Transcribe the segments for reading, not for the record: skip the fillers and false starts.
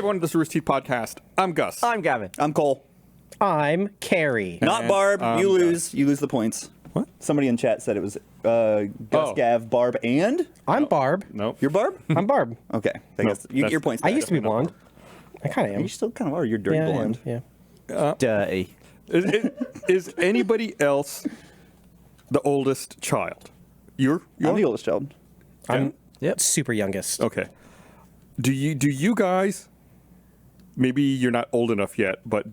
everyone, this is Rooster Teeth Podcast. I'm Gus. I'm Gavin. I'm Cole. I'm Kerry. Not Barb. You lose. You lose the points. What? Somebody in chat said it was Gus, Gav, Barb, and... I'm Barb. Nope. You're Barb? I'm Barb. Okay. I guess you get your points I back. used to be blonde. I kind of am. You still kind of are. You're dirty Yeah, I am, blonde. Yeah. Dirty. Is anybody else the oldest child? You're I'm the oldest child. I'm Yep. super youngest. Okay. Do you guys? Maybe you're not old enough yet, but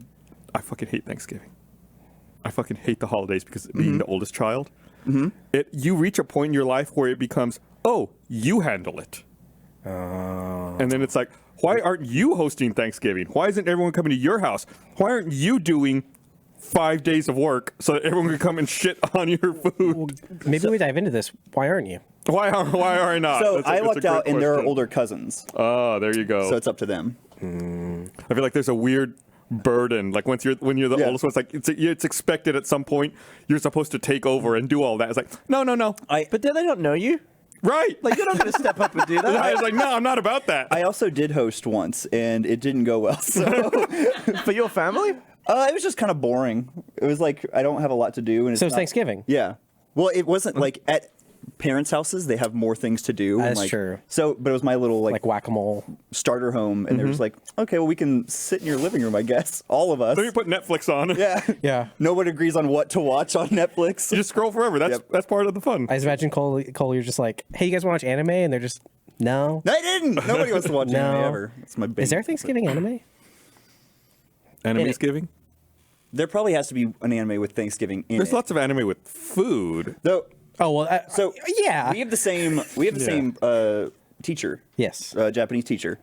I fucking hate Thanksgiving. I fucking hate the holidays because being the oldest child. You reach a point in your life where it becomes, oh, you handle it, and then it's like, why aren't you hosting Thanksgiving? Why isn't everyone coming to your house? Why aren't you doing 5 days of work so that everyone can come and shit on your food? Maybe we dive into this. Why aren't you? Why are I not? So That's a- I that's a lucked great out, and there are question. older cousins. Oh, there you go. So it's up to them. I feel like there's a weird burden. Like when you're the Yeah. oldest one, it's like it's expected at some point you're supposed to take over and do all that. It's like no. But do they not know you? Right. Like, you're not going to step up and do that. I was like, no, I'm not about that. I also did host once, and it didn't go well. So For your family? it was just kind of boring. It was like I don't have a lot to do, and So it's not- Thanksgiving. Yeah. Well, it wasn't like at parents' houses. They have more things to do. That's and, like, true. So, but it was my little Like whack-a-mole. starter home, and they're just like, okay, well, we can sit in your living room, I guess. All of us. Let me put Netflix on. Yeah. Yeah. Nobody agrees on what to watch on Netflix. You just scroll forever. That's part of the fun. I just imagine Cole, you're just like, hey, you guys want to watch anime? And they're just, no. I didn't. Nobody wants to watch No. anime ever. It's my big. Is there Thanksgiving anime? Anime's giving. There probably has to be an anime with Thanksgiving in There's it. lots of anime with food. Though, Oh, well, so yeah. we have the same. We have the Yeah. same teacher. Yes. Japanese teacher.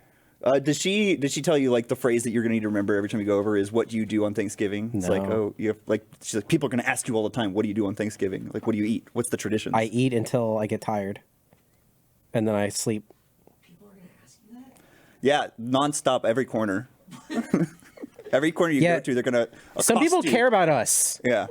Did she tell you like the phrase that you're gonna need to remember every time you go over is what do you do on Thanksgiving? It's like, No. oh, you have, like she's like people are gonna ask you all the time, what do you do on Thanksgiving? Like, what do you eat? What's the tradition? I eat until I get tired. And then I sleep. Yeah, nonstop, every corner. Every corner you Yeah. go to, they're gonna. Some people accost you. care about us. Yeah.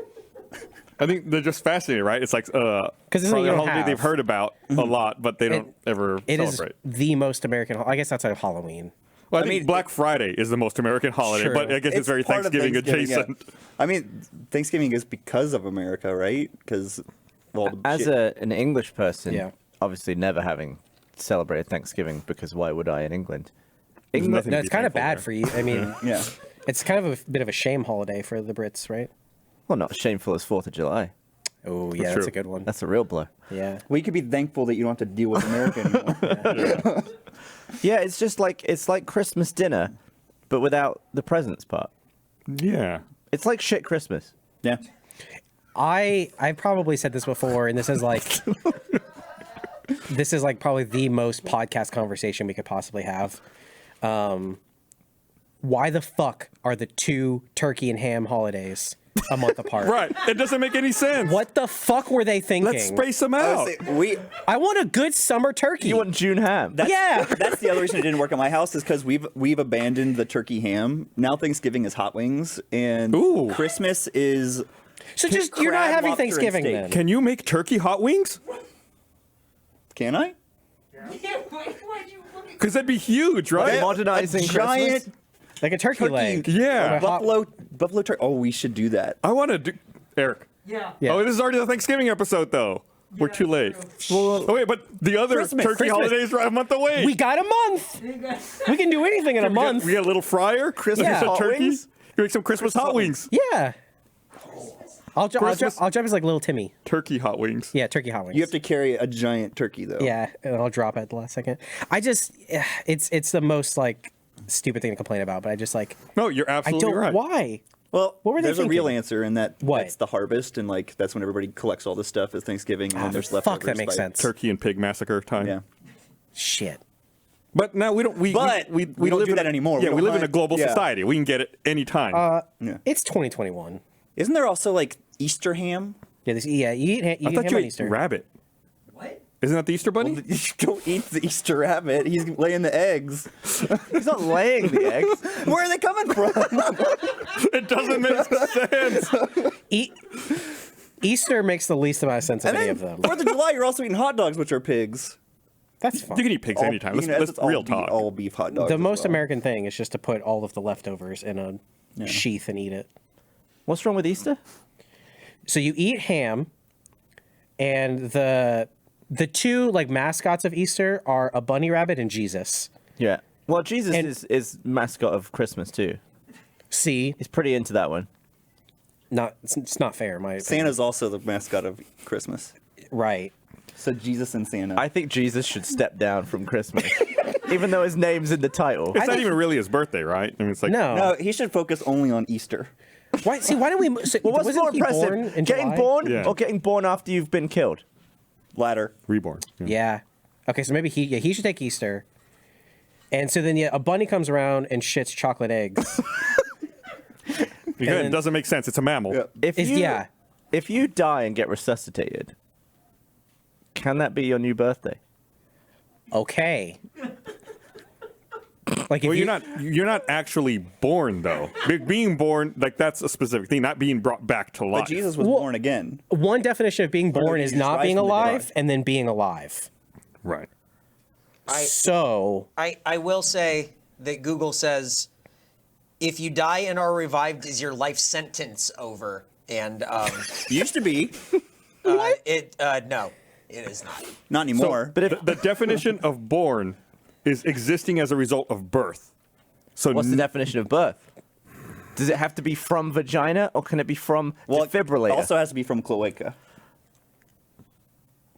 I think they're just fascinated, right? It's like this is probably what you a don't holiday have. they've heard about a lot, but they don't ever It is celebrate. the most American. I guess outside of Halloween. Well, I I think mean, Black Friday is the most American holiday, True. but I guess it's very part of Thanksgiving yeah. adjacent. I mean, Thanksgiving is because of America, right? Because all the As shit. an English person, Yeah. obviously never having celebrated Thanksgiving, because why would I in England? There's nothing No, to it's be kind of thankful bad there. for you. I mean, Yeah. it's kind of a bit of a shame holiday for the Brits, right? Well, not as shameful as 4th of July. Oh, yeah, that's true. a good one. That's a real blow. Yeah. Well, you could be thankful that you don't have to deal with America anymore. Yeah, it's just like, it's like Christmas dinner, but without the presents part. Yeah. It's like shit Christmas. Yeah. I've probably said this before, and this is like probably the most podcast conversation we could possibly have. Why the fuck are the two turkey and ham holidays a month apart? Right. It doesn't make any sense. What the fuck were they thinking? Let's space them out. Honestly, I want a good summer turkey. You want June ham? yeah. That's the other reason it didn't work at my house is because we've abandoned the turkey ham. Now Thanksgiving is hot wings, and Ooh. Christmas is. So just you're not crab, having lobster, and Thanksgiving steak. then. Can you make turkey hot wings? Can I? Because that'd be huge, right? Modernizing a giant Christmas? Like a turkey leg. Yeah. Or a hot- buffalo turkey. Oh, we should do that. I want to do. Eric. Yeah. Oh, this is already the Thanksgiving episode, though. We're too late. Oh, wait, but the other Christmas, turkey Christmas. holidays are a month away. We got a month. We can do anything in a month. We got a little fryer. Christmas Yeah. hot Hot turkey. wings? You make some Christmas hot wings. Yeah. I'll drop Christmas- as like little Timmy. Turkey hot wings. Yeah, turkey hot wings. You have to carry a giant turkey though. Yeah, and I'll drop it at the last second. It's the most like stupid thing to complain about, but I just like No, you're I absolutely don't. right. Why? Well, What were they there's a real thinking? answer in that. What? That's the harvest, and like that's when everybody collects all this stuff at Thanksgiving, and then there's leftovers. Fuck, that makes by- sense. Turkey and pig massacre time. Yeah. Shit. But now we don't. We But we we don't live do in that anymore. Yeah, We we don't live in a mind- global yeah. society. We can get it anytime. Yeah. It's 2021. Isn't there also like Easter ham? Yeah, you eat I ham thought you on ate Easter. rabbit. What? Isn't that the Easter bunny? You don't eat the Easter rabbit. He's laying the eggs. He's not laying the eggs. Where are they coming from? It doesn't make sense. Easter makes the least amount of sense of And any then of them. 4th of July, you're also eating hot dogs, which are pigs. That's fine. You can eat pigs anytime. Let's real talk. All beef hot dogs. The as most well. American thing is just to put all of the leftovers in a sheath and eat it. What's wrong with Easter? So you eat ham, and the two like mascots of Easter are a bunny rabbit and Jesus. Yeah. Well, Jesus And- is mascot of Christmas too. See, He's pretty into that one. it's not fair, my opinion. Santa's also the mascot of Christmas. Right. So Jesus and Santa. I think Jesus should step down from Christmas, even though his name's in the title. It's not even really his birthday, right? I mean, it's like No. no, he should focus only on Easter. Why? See, why don't we? So, Well, what's wasn't more he born impressive, in getting July? born Yeah. or getting born after you've been killed? Latter. reborn. Yeah. Okay, so maybe he should take Easter. And so then a bunny comes around and shits chocolate eggs. Again, then- it doesn't make sense. It's a mammal. Yeah. If you die and get resuscitated, can that be your new birthday? Okay. Like if Well, you, you're not actually born though. Being born, like that's a specific thing. Not being brought back to life. But Jesus was Well- born again. one definition of being born he is just not rise being from the alive dead. and then being alive. Right. So I will say that Google says if you die and are revived, is your life sentence over? And Used to be. no, it is not. Not anymore. But if The definition of born is existing as a result of birth. So what's the definition of birth? Does it have to be from vagina or can it be from Well, defibrillator? it also has to be from cloaca.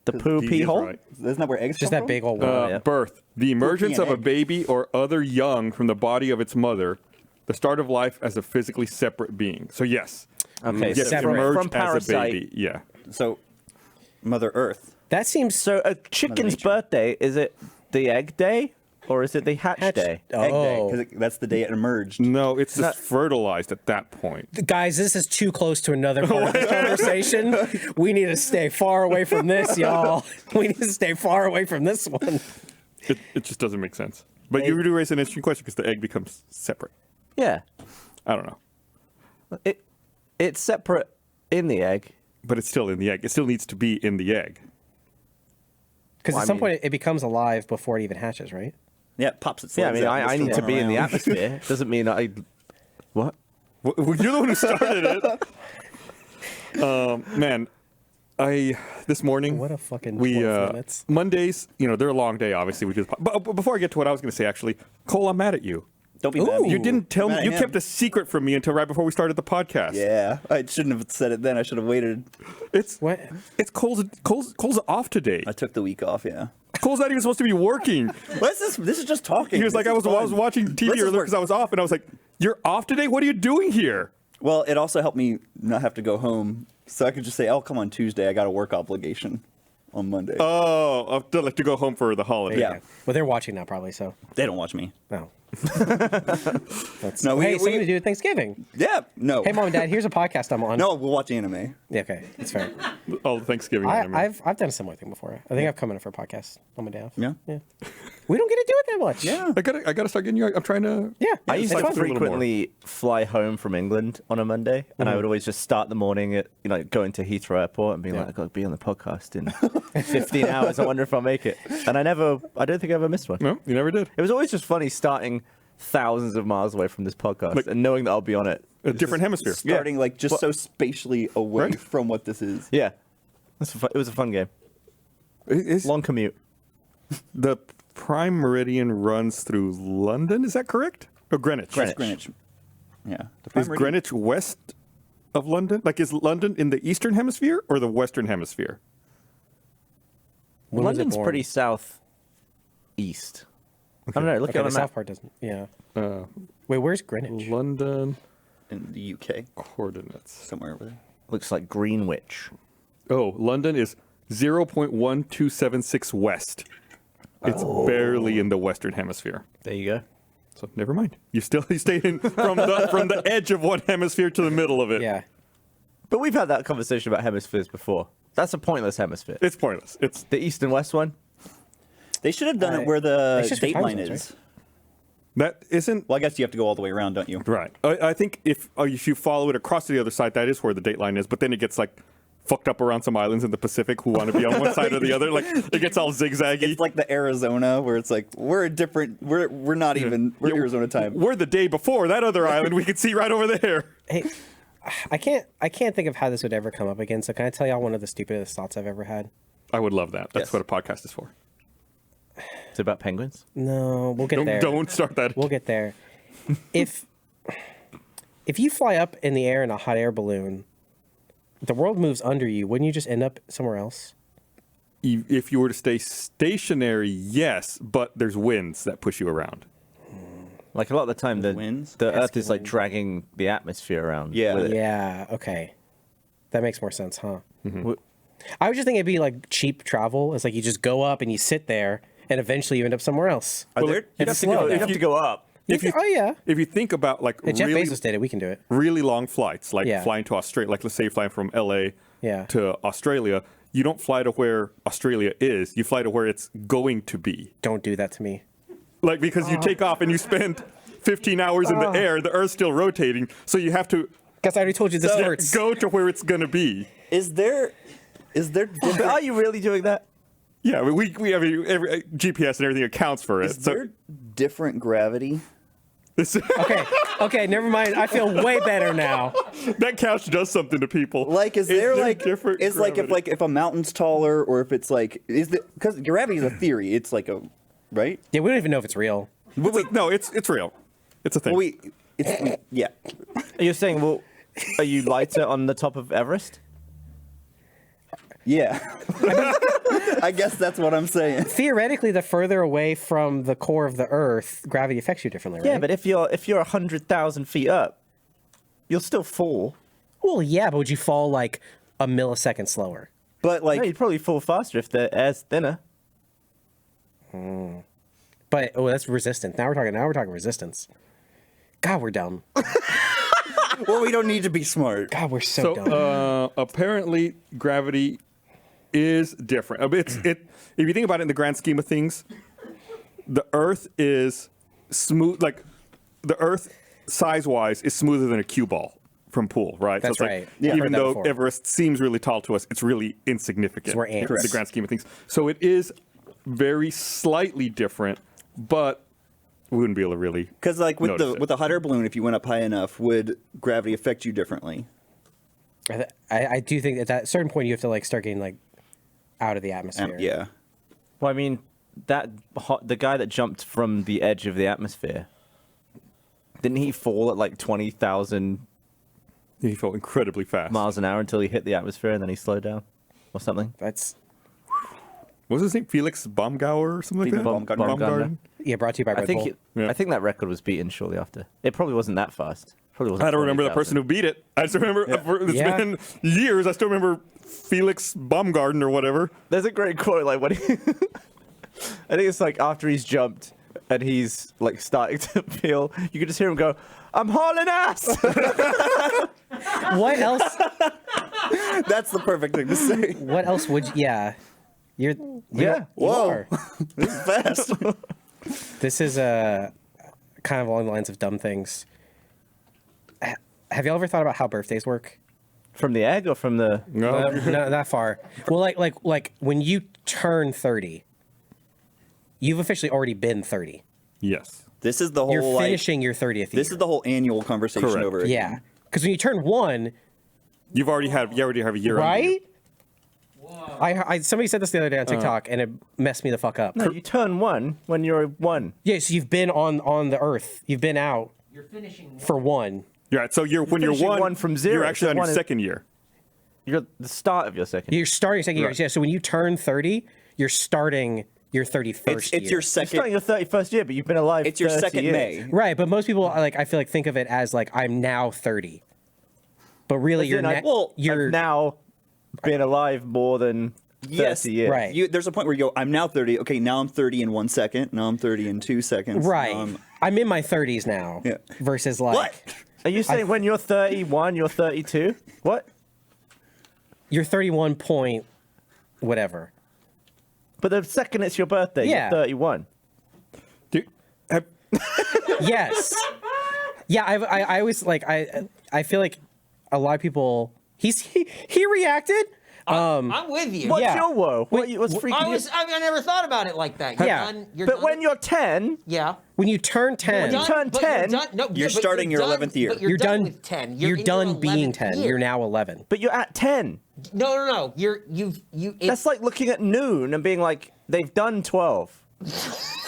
the poo he pee is hole? right. Isn't that where eggs just come that from? big old one. Yeah. Birth, the emergence and of a egg. baby or other young from the body of its mother, the start of life as a physically separate being. So yes, Okay, yes, so it from emerged as a parasite. baby. Yeah. So, Mother Earth. That seems So a chicken's nature. birthday, is it the egg day or is it the hatch day? Egg day. Oh, Because that's the day it emerged. No, it's just not- fertilized at that point. guys, this is too close to another part of this conversation. We need to stay far away from this, y'all. We need to stay far away from this one. It just doesn't make sense. But you do raise an interesting question because the egg becomes separate. Yeah. I don't know. It's separate in the egg. But it's still in the egg. It still needs to be in the egg. Because Well, at I some mean- point it becomes alive before it even hatches, right? Yeah, it pops its Yeah, I legs mean, out and I it's need to still be in the around. atmosphere. Doesn't mean I. What? Well, you're the one who started it. Man, this morning. What a fucking we 12 minutes. Mondays. They're a long day. Obviously, we do. But before I get to what I was going to say, actually, Cole, I'm mad at you. Don't be mad. You didn't tell me. Mad at You him. kept a secret from me until right before we started the podcast. Yeah, I shouldn't have said it then. I should have waited. It's What? It's Cole's off today. I took the week off. Yeah. Cole's not even supposed to be working. What's this? This is just talking. He was This like, I is was fun. watching TV Let's just earlier work. because I was off, and I was like, "You're off today? What are you doing here?" Well, it also helped me not have to go home, so I could just say, "I'll come on Tuesday. I got a work obligation on Monday." Oh, to go home for the holiday. Yeah. Well, they're watching now probably, so. They don't watch me. No. No, Hey, something to do with Thanksgiving. Yeah, no. Hey, Mom and Dad, here's a podcast I'm on. No, we'll watch anime. Yeah, okay, that's fair. Oh, Thanksgiving. anime. I've done a similar thing before. I think I've come in for a podcast on my day off. Yeah? Yeah. We don't get to do it that much. Yeah. I gotta start getting you. I'm trying to. Yeah. I it's used to fun. frequently fly home from England on a Monday, and I would always just start the morning at going to Heathrow Airport and being like, "I've got to be on the podcast in 15 hours. I wonder if I'll make it." And I don't think I ever missed one. No, you never did. It was always just funny starting thousands of miles away from this podcast Like- and knowing that I'll be on it. A different hemisphere. Starting like just so spatially away Right. from what this is. Yeah, it was a fun game. Is Long commute. the Prime Meridian runs through London? Is that correct? Or Greenwich? That's Greenwich. Yeah. The Is primary- Greenwich west of London? Like, is London in the eastern hemisphere or the western hemisphere? When was it London's born? pretty south east. I don't know. Look Okay, at the the map. south part doesn't. Yeah. Wait, where's Greenwich? London in the UK, coordinates. somewhere over there. Looks like Greenwich. Oh, London is 0.1276 west. It's barely in the western hemisphere. There you go. So never mind. You stayed in from the edge of one hemisphere to the middle of it. Yeah. But we've had that conversation about hemispheres before. That's a pointless hemisphere. It's pointless. It's The east and west one. They should have done Right. it where the It's just for date time line zones, is. that isn't Well, I guess you have to go all the way around, don't you? right. I think if you follow it across to the other side, that is where the date line is. But then it gets like fucked up around some islands in the Pacific who want to be on one side or the other. Like it gets all zigzaggy. It's like the Arizona where it's like we're not even Arizona time. We're the day before that other island we can see right over there. Hey, I can't think of how this would ever come up again. So can I tell y'all one of the stupidest thoughts I've ever had? I would love that. That's Yes. what a podcast is for. It's about penguins. No, we'll get there. Don't start that. We'll get there. If you fly up in the air in a hot air balloon, the world moves under you. Wouldn't you just end up somewhere else? If you were to stay stationary, yes, but there's winds that push you around. Like a lot of the time, the winds? Earth is like dragging the atmosphere around. Yeah. with it. Yeah. Okay. That makes more sense, huh? W- I was just thinking it'd be like cheap travel. It's like you just go up and you sit there, and eventually you end up somewhere else. You'd It's have to go. slow. You'd have to go up. Oh yeah. If you think about like If Jeff really, Bezos did it, we can do it. really long flights, like Yeah. flying to Australia, like let's say flying from LA Yeah. to Australia, you don't fly to where Australia is. You fly to where it's going to be. Don't do that to me. Like because you take off and you spend 15 hours in the air, the Earth's still rotating, so you have to Guess I already told you this hurts. go to where it's gonna be. Is there But are you really doing that? Yeah, we have every GPS and everything accounts for it. is there different gravity? Okay, never mind. I feel way better now. That couch does something to people. Like, is there like different? is like gravity? if a mountain's taller or if it's like because gravity is a theory. It's like a right. Yeah, we don't even know if it's real. No, it's real. It's a thing. Well, yeah. You're saying, well, are you lighter on the top of Everest? Yeah. I guess that's what I'm saying. Theoretically, the further away from the core of the Earth, gravity affects you differently, right? Yeah, but if you're 100,000 feet up, you'll still fall. Well, yeah, but would you fall like a millisecond slower? But like, No, you'd probably fall faster if the air's thinner. But that's resistance. Now we're talking resistance. God, we're dumb. well, we don't need to be smart. God, we're so dumb. Apparently, gravity is different. If you think about it in the grand scheme of things, the Earth is smooth. Like the Earth, size-wise, is smoother than a cue ball from pool, right? That's so it's right. Like, Yeah, I've even heard that though before. Everest seems really tall to us, it's really insignificant. we're in ants. the grand scheme of things. So it is very slightly different, but we wouldn't be able to really. Because like notice it. with the hot air balloon, if you went up high enough, would gravity affect you differently? I do think that at a certain point you have to like start getting like out of the atmosphere. Yeah. Well, I mean, the guy that jumped from the edge of the atmosphere, didn't he fall at like 20,000 He felt incredibly fast. miles an hour until he hit the atmosphere and then he slowed down or something? That's What was his name? Felix Baumgauer or something like that? Baumgartner. yeah. Brought to you by Red Bull. Yeah. I think that record was beaten shortly after. It probably wasn't that fast. Probably wasn't I don't remember the 20,000. person who beat it. I just remember it's Yeah. been years. I still remember Felix Baumgarten or whatever. There's a great quote, like when he, I think it's like after he's jumped and he's like starting to feel, you can just hear him go, "I'm hauling ass." What else? That's the perfect thing to say. What else would? Yeah, you Yeah. Whoa. are. This is fast. This is kind of along the lines of dumb things. Have you all ever thought about how birthdays work? From the egg or from the? No. Not that far. Well, like when you turn 30, you've officially already been 30. Yes. This is the whole You're like, finishing your 30th year. this is the whole annual conversation Correct. over it. yeah. Because when you turn 1, You already have a year under you. right? I somebody said this the other day on TikTok and it messed me the fuck up. No, you turn 1 when you're 1. Yeah, so you've been on the earth. You've been out You're finishing for 1. You're right. So when you're finishing one, one from zero, you're actually so on your one is- second year. You're at the start of your second. You're starting your second year. Right. Yeah, so when you turn 30, you're starting your 31st It's year. your You're second. starting your 31st year, but you've been alive. It's your 30 second years. May. Right, but most people like I feel like think of it as like I'm now 30. But really you're You're now been alive more than 30 Yes, years. right. There's a point where you go, I'm now 30. Okay, now I'm 30 in 1 second. Now I'm 30 in 2 seconds. right. Now I'm in my 30s now. Yeah. Versus like What? Are you saying when you're 31, you're 32? What? you're 31 point whatever. But the second it's your birthday, Yeah. you're 31. Dude, Yes. Yeah, I always like I feel like a lot of people He reacted. I'm with you. What's Yeah. your woe? What's freaking you? I never thought about it like that. You're Yeah. done, you're But done. when you're 10, yeah. When you turn 10, Done, turn but 10, you're starting your 11th year. But you're, you're done done with 10. You're in done your being 11th 10. year. You're now 11. but you're at 10. No. That's like looking at noon and being like, they've done 12.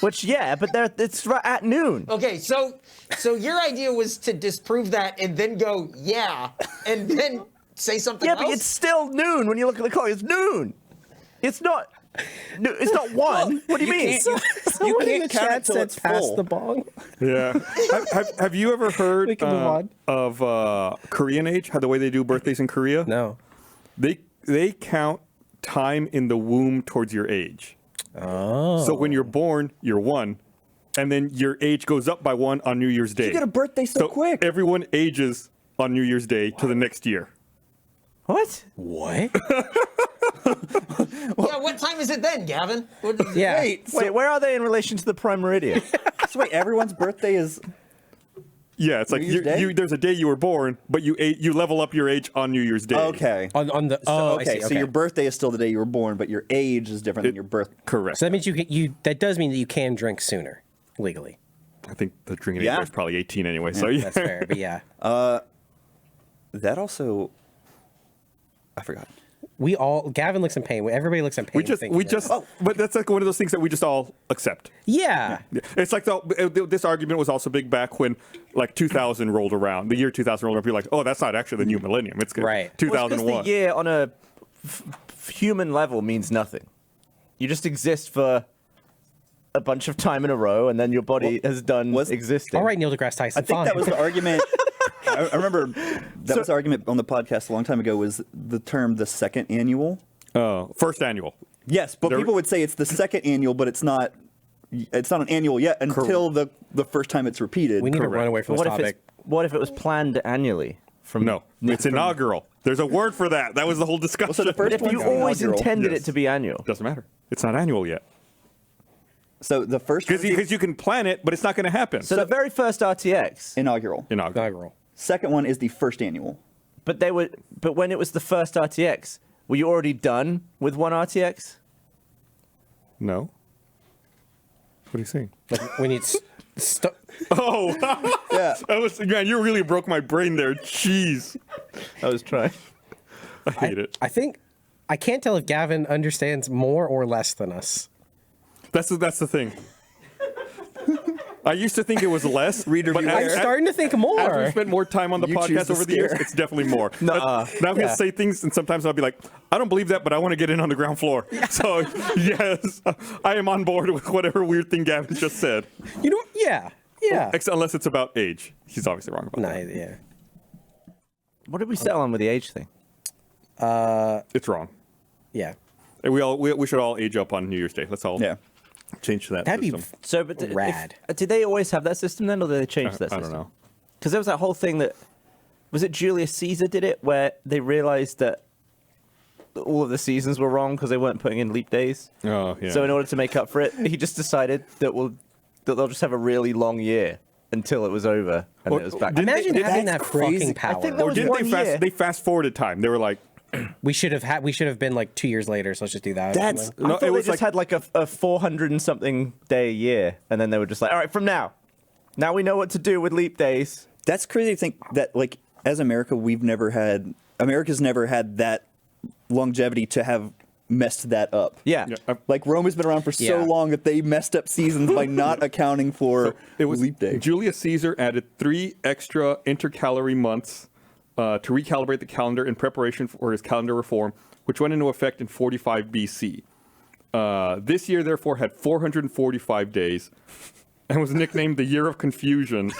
Which, yeah, but it's right at noon. Okay, so your idea was to disprove that and then go, yeah, and then say something Yeah, else? but it's still noon when you look at the clock. It's noon. It's not. It's not one. What do you mean? Someone in the can't count chat it till said it's pass full. the bong. Yeah. have you ever heard We can move on. of Korean age? How the way they do birthdays in Korea? No. They count time in the womb towards your age. Oh. So when you're born, you're 1, and then your age goes up by 1 on New Year's Day. You get a birthday so quick. Everyone ages on New Year's Day to the next year. What? What? Yeah, what time is it then, Gavin? What is it? Yeah. Wait, Wait, where are they in relation to the prime meridian? so wait, everyone's birthday is Yeah, it's like New Year's Day? there's a day you were born, but you level up your age on New Year's Day. okay. On the I see, So your birthday is still the day you were born, but your age is different than your birth. Correct. So that means that does mean that you can drink sooner legally. I think the drinking Yeah. age is probably 18 anyway. So yeah. That's fair, but yeah. That also, I forgot. Gavin looks in pain. Everybody looks in pain. But that's like one of those things that we just all accept. Yeah. Yeah. It's like this argument was also big back when like 2000 rolled around. The year 2000 rolled around. People were like, oh, that's not actually the new millennium. It's good. Right. 2001. The year on a human level means nothing. You just exist for a bunch of time in a row, and then your body has done existing. All right, Neil deGrasse Tyson. I think fine. that was the argument. I remember that was the argument on the podcast a long time ago. Was the term the second annual? Oh, first annual. Yes, but people would say it's the second annual, but it's not. It's not an annual yet until the first time it's repeated. We need to run away from What this if topic. what if it was planned annually? No, it's inaugural. There's a word for that. That was the whole discussion. so the first If one you is always inaugural. intended Yes. it to be annual. Doesn't matter. It's not annual yet. So the first Because you can plan it, but it's not going to happen. So the very first RTX, inaugural. Inaugural. Second one is the first annual. but when it was the first RTX, were you already done with one RTX? No. What are you saying? Like we need. Oh, Yeah. man, you really broke my brain there. Jeez. I was trying. I hate it. I think I can't tell if Gavin understands more or less than us. That's the thing. I used to think it was less. Reader but beware. I'm starting to think as we more. spent more time on the You choose podcast the over the years, scare. it's definitely more. Nuh-uh. Now he'll Yeah. say things, and sometimes I'll be like, I don't believe that, but I want to get in on the ground floor. So, yes, I am on board with whatever weird thing Gavin just said. You know? Yeah. Yeah. Unless it's about age. He's obviously wrong about No, that. yeah. What did we settle on with the age thing? It's wrong. Yeah. And we should all age up on New Year's Day. Let's all change to that That'd system. be So, but Rad. did they always have that system then, or did they change that I system? don't know. Because there was that whole thing that was it Julius Caesar did it, where they realized that all of the seasons were wrong because they weren't putting in leap days. Oh, yeah. So in order to make up for it, he just decided that they'll just have a really long year until it was over and Well, it was back. didn't Imagine they- having that's that crazy. fucking power. I think that Or was didn't one year. they fast forwarded time? They were like, we should have been like 2 years later. So let's just do that. That's- I no, thought it they was just like had like a 400 and something day a year, and then they were just like, all right, from now we know what to do with leap days. That's crazy to think that, like, as America's never had that longevity to have messed that up. Yeah. Like, Rome has been around for so Yeah. long that they messed up seasons by not accounting for it was leap day. Julius Caesar added 3 extra intercalary months to recalibrate the calendar in preparation for his calendar reform, which went into effect in 45 BC. This year, therefore, had 445 days and was nicknamed the Year of Confusion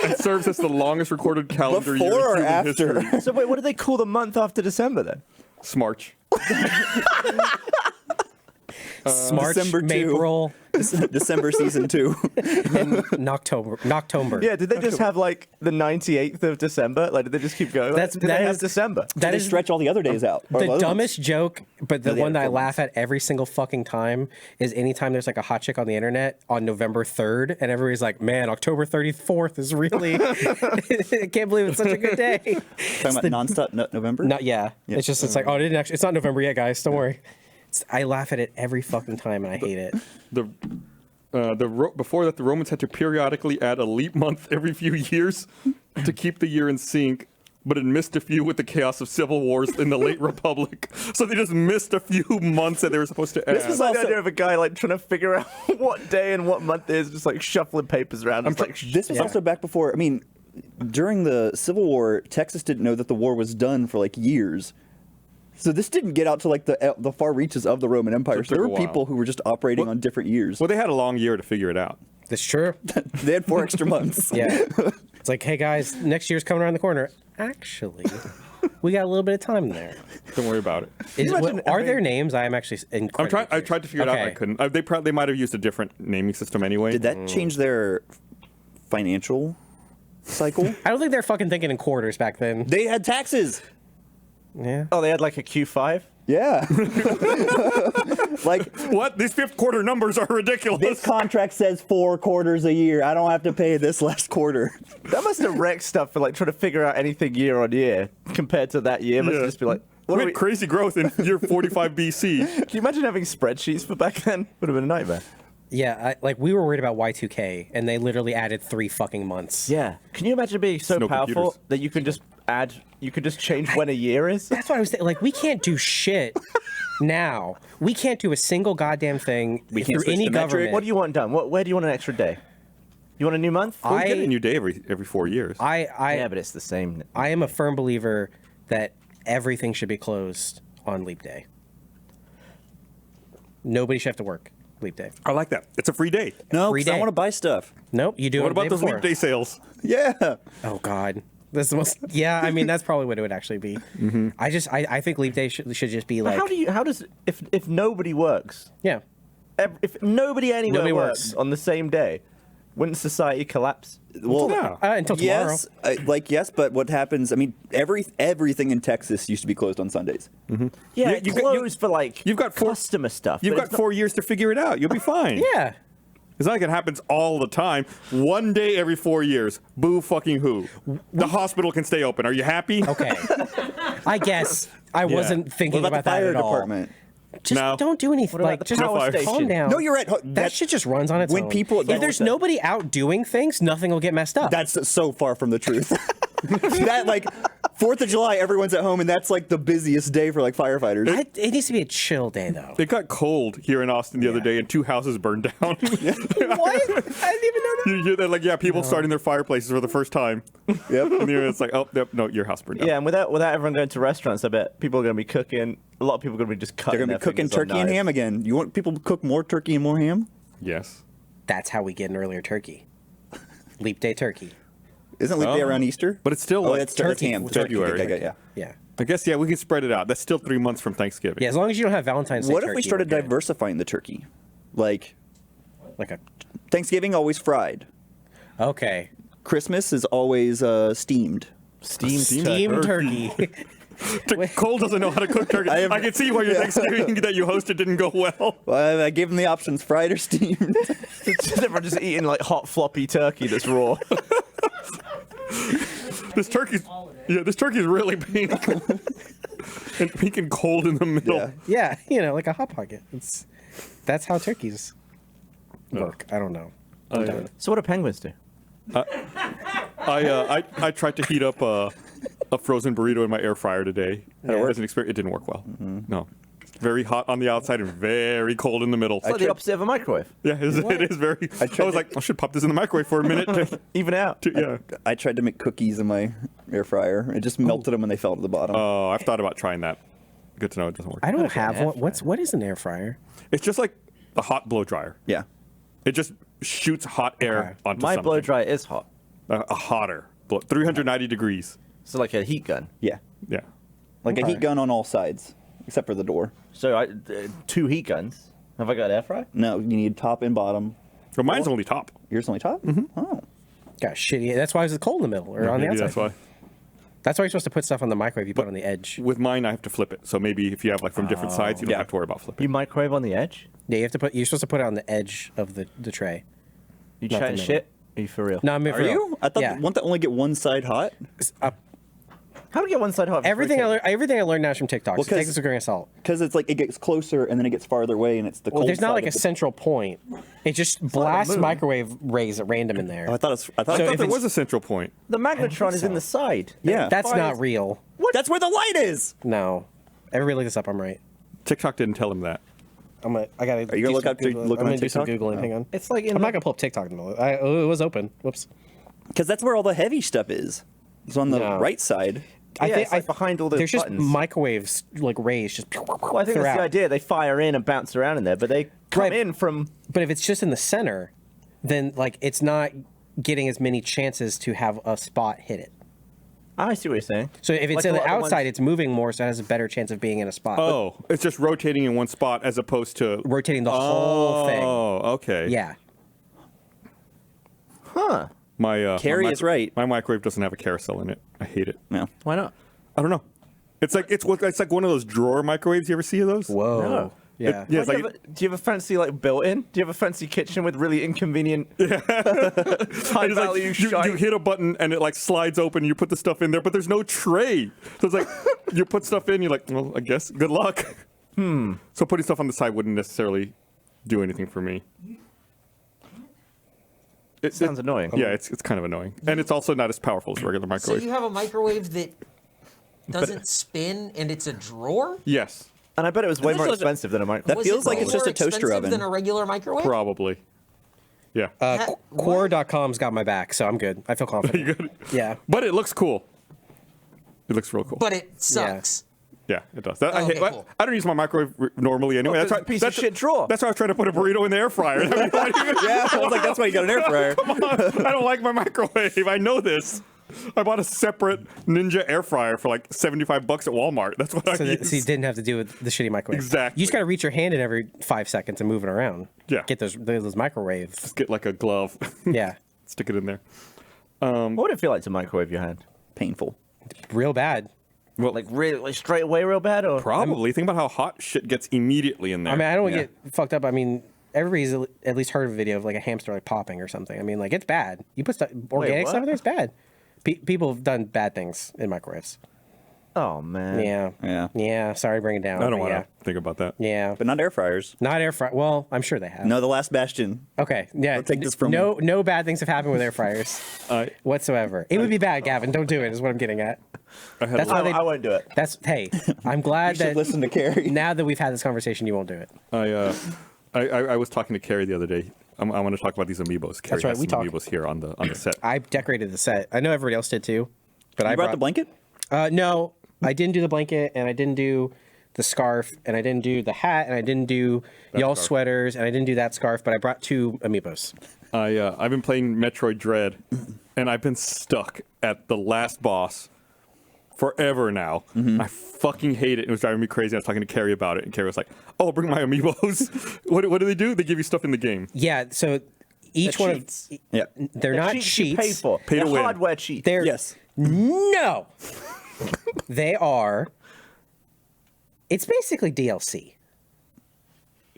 and serves as the longest recorded calendar year Before or in human after? history. So wait, what do they call the month after December then? Smarch. Smarch, December 2. April, December season 2. Noctober. Yeah, did they just have like the 98th of December? Like, did they just keep going? Did they have December? That They is stretch all the other days out. or the other dumbest months. joke, but the they one had that I full laugh at every single fucking time is anytime there's like a hot chick on the internet on November 3rd, and everybody's like, "Man, October 34th is really." I can't believe it's such a good day. Talking about nonstop November. Not yeah. It's just it's like, oh, it didn't actually. It's not November yet, guys. Don't worry. I laugh at it every fucking time, and I hate it. Before that, the Romans had to periodically add a leap month every few years to keep the year in sync, but it missed a few with the chaos of civil wars in the late Republic. So they just missed a few months that they were supposed to add. This is like the idea of a guy like trying to figure out what day and what month it is, just like shuffling papers around. This was also back before. I mean, during the Civil War, Texas didn't know that the war was done for like years. So this didn't get out to like the far reaches of the Roman Empire. So there took a were people while. who were just operating on different years. Well, they had a long year to figure it out. That's true. They had 4 extra months. Yeah. It's like, hey guys, next year's coming around the corner. Actually, we got a little bit of time there. Don't worry about it. Are there names? I am actually incredibly I tried to figure it out. And I couldn't. They might have used a different naming system anyway. Did that change their financial cycle? I don't think they're fucking thinking in quarters back then. They had taxes. Yeah. Oh, they had like a Q5? Yeah. Like, What? These fifth quarter numbers are ridiculous. this contract says 4 quarters a year. I don't have to pay this last quarter. That must have wrecked stuff for like trying to figure out anything year on year compared to that year. Must Yeah. just be like, We had crazy growth in year 45 BC. Can you imagine having spreadsheets for back then? Would have been a nightmare. Yeah, we were worried about Y2K, and they literally added 3 fucking months. Yeah. Can you imagine being so No powerful computers. that you can just change when a year is? That's what I was saying. Like, we can't do shit now. We can't do a single goddamn thing can't through switch any to metric. government. What do you want done? Where do you want an extra day? You want a new month? We get a new day every 4 years. Yeah, but it's the same. I am a firm believer that everything should be closed on Leap Day. Nobody should have to work Leap Day. I like that. It's a free day. No, Free 'cause I day. want to buy stuff. Nope, you do What it the about day those before. leap day sales? Yeah. Oh God, that's the most. Yeah, I mean that's probably what it would actually be. I think Leap Day should just be like. How does if nobody works, Yeah. if nobody anywhere Nobody works works. on the same day, wouldn't society collapse? Well, Yeah. Until tomorrow. yes, yes, but what happens? I mean, everything in Texas used to be closed on Sundays. Yeah, You- it you got- closed for like you've got four- customer stuff. You've but got it's not- 4 years to figure it out. You'll be fine. Yeah. It's not like it happens all the time. One day every 4 years. Boo fucking who. The hospital can stay open. Are you happy? Okay. I guess I wasn't What thinking about the about that fire at all. department? Just No. don't do anything. What about Like the just power fires? station? calm down. No, you're right. That shit just runs on its when own. people- if there's nobody out doing things, nothing will get messed up. That's so far from the truth. That like 4th of July, everyone's at home, and that's like the busiest day for like firefighters. It needs to be a chill day though. It got cold here in Austin the other day and 2 houses burned down. What? I didn't even know that. You hear that? Like, yeah, people starting their fireplaces for the first time. Yep. And it's like, oh, yep, no, your house burned down. Yeah, and without everyone going to restaurants, I bet people are going to be cooking. A lot of people are going to be just cutting. They're gonna be their cooking fingers on turkey and knives. ham again. You want people to cook more turkey and more ham? Yes. That's how we get an earlier turkey. Leap day turkey. Isn't Leap Day around Easter? But it's still Oh, like that's turkey. ham. February. Okay, yeah. Yeah. I guess, yeah, we can spread it out. That's still 3 months from Thanksgiving. Yeah, as long as you don't have Valentine's Day What if we turkey, started we're good. diversifying the turkey? Like Like a Thanksgiving always fried. okay. Christmas is always steamed. Steamed turkey. Cole doesn't know how to cook turkey. I can see why your Thanksgiving that you hosted didn't go well. Well, I gave them the options: fried or steamed. Everyone just eating like hot floppy turkey that's raw. This turkey's really pink. And pink and cold in the middle. Yeah. Yeah, like a hot pocket. That's how turkeys work. I don't know. I'm done. So what do penguins do? I tried to heat up a frozen burrito in my air fryer today. As an experiment, it didn't work well. No. Very hot on the outside and very cold in the middle. It's like the opposite of a microwave. Yeah, it is very. I was like, I should pop this in the microwave for a minute. Even out. Yeah. I tried to make cookies in my air fryer. It just melted them when they fell to the bottom. Oh, I've thought about trying that. Good to know it doesn't work. I don't Okay, have air one. What is an air fryer? It's just like a hot blow dryer. Yeah. It just shoots hot air Okay. onto My something. blow dryer is hot. A hotter blow, 390 degrees. So like a heat gun. Yeah. Yeah. Like a Okay. heat gun on all sides, except for the door. So 2 heat guns. Have I got air fry? No, you need top and bottom. But mine's only top. Yours only top? Mm-hmm. Oh. Got shitty. That's why it's cold in the middle or on the Maybe outside. that's why. That's why you're supposed to put stuff on the microwave. You put it on the edge. With mine, I have to flip it. So maybe if you have like from different sides, you don't Yeah. have to worry about flipping. You microwave on the edge? Yeah, you have to put. You're supposed to put it on the edge of the tray. You Not the chatting middle. shit? Are you for real? No, I mean, Are for real. you? I thought Yeah. won't that only get one side hot? How do you get one side hot? if it's Everything I rotating? everything I learned now is from TikTok. So 'cause- take this with a grain of salt. Because it's like it gets closer and then it gets farther away and it's the Well, cold there's not side like a of the- central point. It just blasts moon. microwave rays at random in there. Oh, I thought So I thought if there it's- was a central point. The magnetron is in the side. Yeah. That's Fires- not real. That's where the light is. No. Everybody look this up. I'm right. TikTok didn't tell him that. I gotta. Are you gonna look up to- Googling. look I'm on gonna do some TikTok? googling. Hang on. It's like in I'm the- not gonna pull up TikTok in the middle. Oh, it was open. Whoops. Because that's where all the heavy stuff is. It's on the No. right side. Yeah, it's like behind all those There's buttons. just microwaves, like rays, just. Well, I think that's throughout. the idea. They fire in and bounce around in there, but they come Right. in from. But if it's just in the center, then like it's not getting as many chances to have a spot hit it. I see what you're saying. So if it's Like in a the lot of outside, ones- it's moving more, so it has a better chance of being in a spot. Oh, it's just rotating in one spot as opposed to Rotating the whole thing. Oh, okay. Yeah. Huh? My Carrie is right. My microwave doesn't have a carousel in it. I hate it. No. Why not? I don't know. It's like one of those drawer microwaves. You ever see those? Whoa. No. Yeah. Yeah, it's do, you like have a, do you have a fancy like built-in? Do you have a fancy kitchen with really inconvenient high it's like value you shite? hit a button and it like slides open. You put the stuff in there, but there's no tray. So it's like you put stuff in. You're like, well, I guess good luck. So putting stuff on the side wouldn't necessarily do anything for me. It Sounds annoying. Yeah, it's kind of annoying, and it's also not as powerful as a regular So microwave. you have a microwave that doesn't spin and it's a drawer? Yes, And I bet it was way That's more just- expensive than a microwave. That Was feels it like it's more just a toaster expensive oven. than a regular microwave? probably. Yeah, Quora.com's got my back, so I'm good. I feel confident. you good? Yeah. But it looks cool. It looks real cool. But it sucks. Yeah, it does. I Okay, cool. I don't use my microwave normally anyway. Well, that's it's a piece of shit drawer. That's why I was trying to put a burrito in the air fryer. Yeah, I was like, that's why you got an air fryer. I don't like my microwave. I know this. I bought a separate Ninja air fryer for like $75 at Walmart. That's what I So, use. so you didn't have to do with the shitty microwave. Exactly. You just got to reach your hand in every 5 seconds and move it around. Yeah. Get those microwaves. Just get like a glove, Yeah. stick it in there. What would it feel like to microwave your hand? Painful. Real bad. Well, Like really, like straight away, real bad, or probably. Think about how hot shit gets immediately in there. I mean, I don't want to Yeah. get fucked up. I mean, everybody's at least heard of a video of like a hamster like popping or something. I mean, like it's bad. You put organic what? stuff in there, it's bad. People have done bad things in microwaves. Oh man. Yeah. Yeah. Yeah. Sorry to bring it down. I don't but want to yeah. think about that. Yeah. But not air fryers. Not air fry. Well, I'm sure they have. No, the last bastion. Okay. Yeah. I'll take this from no bad things have happened with air fryers whatsoever. It would be bad, Gavin. Don't do it. Is what I'm getting at. I had That's a why lot- they. I won't do it. That's hey. I'm glad You should that listen to Carrie. now that we've had this conversation, you won't do it. I was talking to Kerry the other day. I want to talk about these Amiibos. Kerry right, has we some talked. Amiibos here on the set. I decorated the set. I know everybody else did too, but You I brought the blanket? No, I didn't do the blanket, and I didn't do the scarf, and I didn't do the hat, and I didn't do y'all scarf. sweaters, and I didn't do that scarf. But I brought 2 Amiibos. I've been playing Metroid Dread, and I've been stuck at the last boss forever now. I fucking hate it. It was driving me crazy. I was talking to Kerry about it, and Kerry was like, "Oh, bring my Amiibos." what do they do? They give you stuff in the game. Yeah, so each They're one cheats. of Yeah. they're not cheats you cheats. pay for. Pay to They're win. hardware cheats. They're Yes. no. They are. It's basically DLC.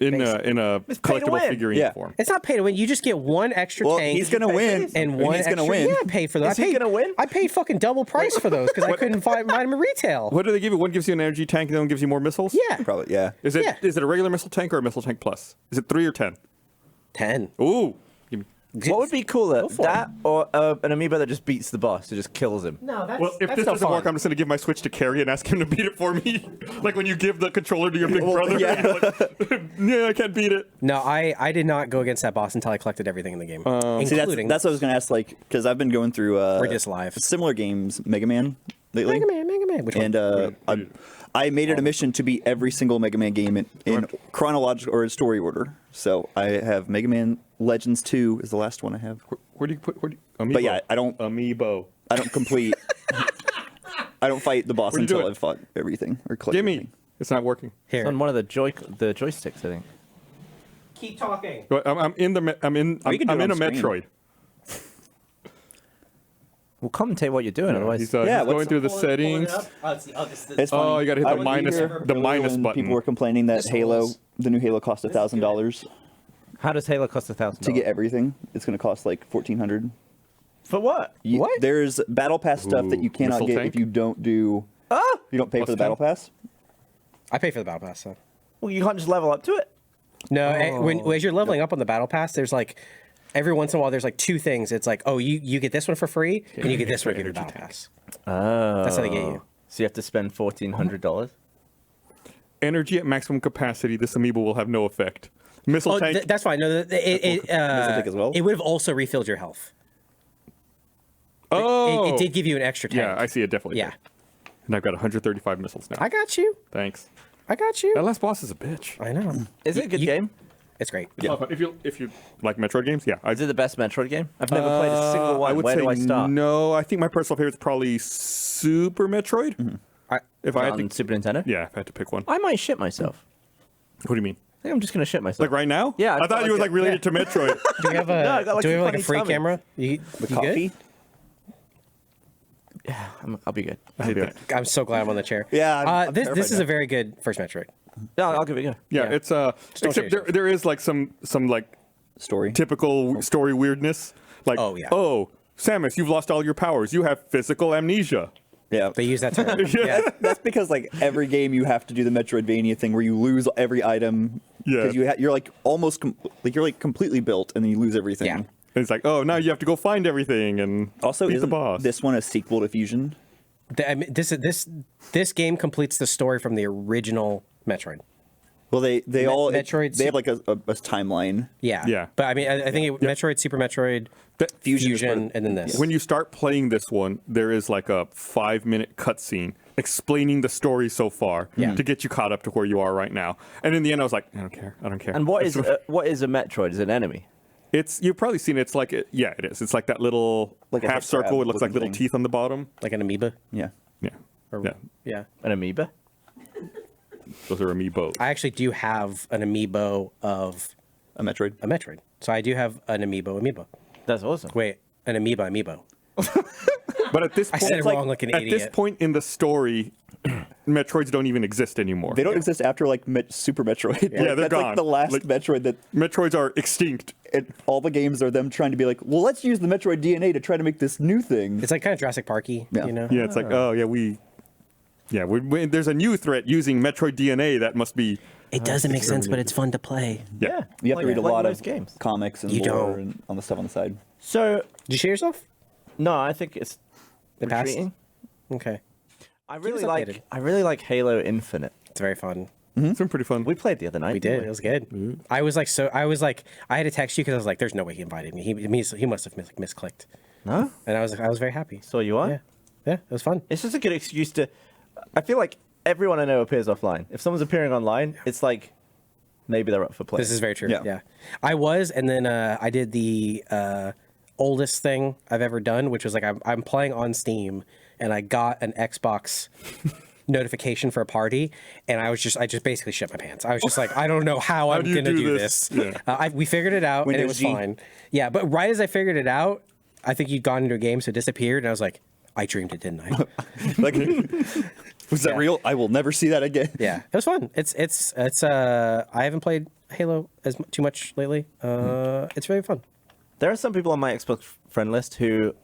In a pay to collectible win. figurine Yeah. form. It's not pay to win. You just get one extra Well, tank. he's gonna win. And one he's extra. gonna win. Yeah, I paid for those. Is he gonna win? I paid fucking double price for those because I couldn't find them in retail. What do they give you? One gives you an energy tank, and the other one gives you more missiles. Yeah, Probably, yeah. Is it Yeah. a regular missile tank or a missile tank plus? Is it 3 or 10? 10. Ooh. Give me. What would be cooler, for that or an amiibo that just beats the boss, that just kills him? No, that's Well, if this doesn't work, I'm just going to give my Switch to Kerry and ask him to beat it for me. Like when you give the controller to your big brother. yeah. You're like, yeah, I can't beat it. No, I did not go against that boss until I collected everything in the game, See, including that's what I was going to ask, like, because I've been going through Regis Live. similar games, Mega Man lately. Mega Man. Which one? And I made it a mission to beat every single Mega Man game in chronological or story order. So I have Mega Man Legends 2 is the last one I have. Where do you put Amiibo? But yeah, I don't Amiibo. complete. I don't fight the boss Where'd you do until it? I've fought everything or collected Give me. everything. It's not working. It's Here. on one of the joysticks, I think. keep talking. Well, I'm in the. I'm in. you can do I'm it in a on screen. Metroid. Well, commentate what you're doing, otherwise. He's, Yeah, he's what's- going through the settings. It's Oh, funny. you gotta hit I the was minus- here the earlier minus when button. People were complaining that This Halo, rules. the new Halo, cost $1,000 How does Halo cost $1,000 to get everything. It's going to cost like $1,400. For what? What? There's battle pass stuff that you Ooh, cannot missile get tank? if you don't do. Ah! If you don't pay for Plus the battle 10? pass. I pay for the battle pass. So. Well, you can't just level up to it. No, as you're leveling up on the battle pass, there's like every once in a while there's like two things. It's like, oh, you get this one for free, and you get this one for the battle pass. Oh. That's how they get you. So you have to spend $1,400. Energy at maximum capacity. This amiibo will have no effect. Missile Oh, tank. that's fine. No, Missile tank as well? It would have also refilled your health. oh, It did give you an extra tank. Yeah, I see it definitely. Yeah. did. And I've got 135 missiles now. I got you. Thanks. I got you. That last boss is a bitch. I know. Is it a good game? It's great. Yeah. If you like Metroid games, yeah. Is it the best Metroid game? I've never played a single one. I would Where say do I start? no. I think my personal favorite is probably Super Metroid. If I had On to, Super Nintendo? yeah, if I had to pick one. I might shit myself. What do you mean? I think I'm just going to shit myself. Like right now? Yeah, I thought you were like related to Metroid. Do we have a, No, I got, like, do we have a like a funny free tummy. camera? You Coffee? good? Yeah, I'll be good. I hate that. I'm so glad I'm on the chair. Yeah, I'm this terrified this is now. a very good first Metroid. Yeah, I'll give it a go. Yeah, Yeah. it's don't except change it. there is like some like Story. typical story weirdness. Like, Oh, yeah. oh, Samus, you've lost all your powers. You have physical amnesia. Yeah. They use that term. yeah. That's because like every game you have to do the Metroidvania thing where you lose every item. Yeah. Because you're like almost you're like completely built and then you lose everything. Yeah. And it's like, oh, now you have to go find everything and Also, beat the isn't boss. this one a sequel to Fusion? I mean, this game completes the story from the original Metroid. Well, they all Metroid they have like a timeline. Yeah. Yeah. But I mean, I think Metroid, Super Metroid, That- Fusion is Fusion, part- and then this. when you start playing this one, there is like a 5-minute cutscene explaining the story so far to get you caught up to where you are right now. And in the end, I was like, I don't care. I don't care. And what is a Metroid? Is it an enemy? It's you've probably seen it. It's like yeah, it is. It's like that little Like a half circle. crab It looks like looking little thing. teeth on the bottom. like an amoeba. Yeah. Yeah, yeah. Yeah. An amoeba? Those are amiibos. I actually do have an amiibo of A Metroid. a Metroid. So I do have an amiibo. That's awesome. Wait, an amiibo. But at this I point, said it wrong like an at idiot. this point in the story, Metroids don't even exist anymore. They don't exist after like Super Metroid. Like, they're that's gone. like the last Like- Metroid that Metroids are extinct. all the games are them trying to be like, well, let's use the Metroid DNA to try to make this new thing. It's like kind of Jurassic Parky, Yeah. you know? Yeah, it's like, oh yeah, there's a new threat using Metroid DNA that must be. It doesn't make sense, but it's fun to play. Yeah. You have to read a like lot most of games. comics and You lore don't. and on the stuff on the side. So, Did you share yourself? no, I think it's It passed? retreating. Okay. I us really updated. like Halo Infinite. It's very fun. It's been pretty fun. We played the other night. We didn't did. It was good. I was like, I had to text you because I was like, there's no way he invited me. He must have misclicked. No? And I was very happy. So you are? Yeah. Yeah, it was fun. It's just a good excuse to. I feel like everyone I know appears offline. If someone's appearing online, it's like maybe they're up for play. This is very true. Yeah. Yeah. I was, and then I did the oldest thing I've ever done, which was like I'm playing on Steam, and I got an Xbox notification for a party, and I just basically shit my pants. I was just like, I don't know how I'm do you gonna do do this? this. Yeah. We figured it out, and it Windows was G. fine. Yeah, but right as I figured it out, I think you'd gone into a game, so it disappeared, and I was like, I dreamed it, didn't I? Like, was that Yeah. real? I will never see that again. Yeah, it was fun. It's I haven't played Halo too much lately. It's really fun. There are some people on my Xbox friend list who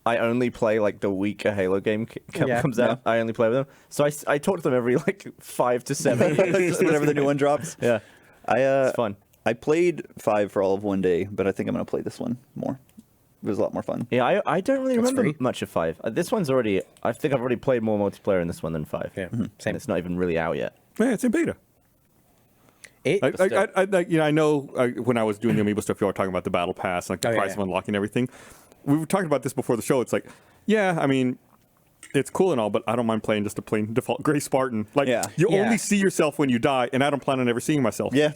I only play like the week a Halo game Yeah. comes out. I only play with them. So I talk to them every like 5 to 7 years. Just whenever the new one drops. Yeah. It's fun. I played 5 for all of one day, but I think I'm gonna play this one more. It was a lot more fun. Yeah, I don't really remember free. much of 5. This one's already. I think I've already played more multiplayer in this one than 5. Yeah, And same. it's not even really out yet. Yeah, it's in beta. It, I know when I was doing the Amiibo stuff, you were talking about the battle pass, like the Oh, yeah, price yeah. of unlocking everything. We were talking about this before the show. It's like, yeah, I mean, it's cool and all, but I don't mind playing just a plain default gray Spartan. Like, Yeah. you Yeah. only see yourself when you die, and I don't plan on ever seeing myself. Yeah.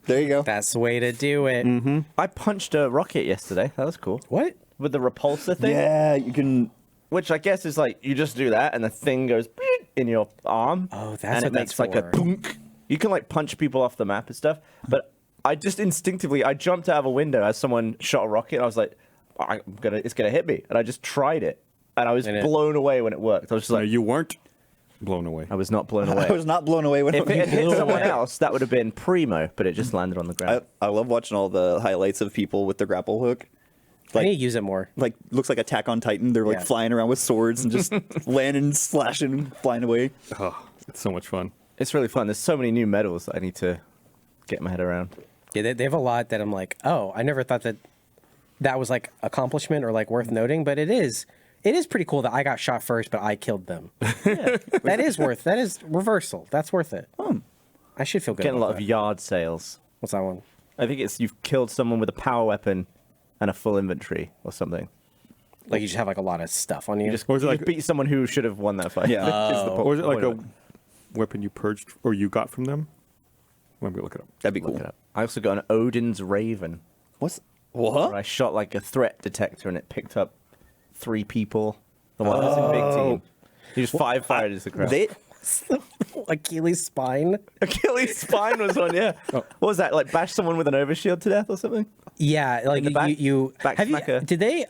There you go. that's the way to do it. I punched a rocket yesterday. That was cool. What? With the repulsor thing. Yeah, you can. Which I guess is like you just do that and the thing goes in your arm. Oh, that's and what it makes that's like a for. dunk. You can like punch people off the map and stuff, but I just instinctively, I jumped out of a window as someone shot a rocket. I was like, it's gonna hit me, and I just tried it, and I was blown away when it worked. I was just No, like, you weren't blown away. I was not blown away. I was not blown away when If it had hit blew someone away. else, that would have been primo, but it just landed on the ground. I love watching all the highlights of people with the grapple hook. I need to use it more. Like looks like Attack on Titan. They're like Yeah. flying around with swords and just landing, slashing, flying away. Oh, it's so much fun. It's really fun. There's so many new medals that I need to get my head around. Yeah, they have a lot that I'm like, oh, I never thought that was like accomplishment or like worth noting, but it is. It is pretty cool that I got shot first, but I killed them. Yeah. That is reversal. That's worth it. I should feel good. Getting a about lot of that. yard sales. What's that one? I think it's you've killed someone with a power weapon and a full inventory or something. Like you just have like a lot of stuff on you. You just, Or is it you like- just beat someone who should have won that fight. Yeah. Is the Or is it like point a of it. weapon you purged or you got from them? Let me look it up. That'd be Look cool. it up. I also got an Odin's Raven. What? Where I shot like a threat detector and it picked up 3 people. The one that's in big team. You just 5 fighters across. They, Achilles spine. Achilles' spine was one, yeah. What was that? Like bash someone with an overshield to death or something? Yeah, like the back- you back have you smacker. did they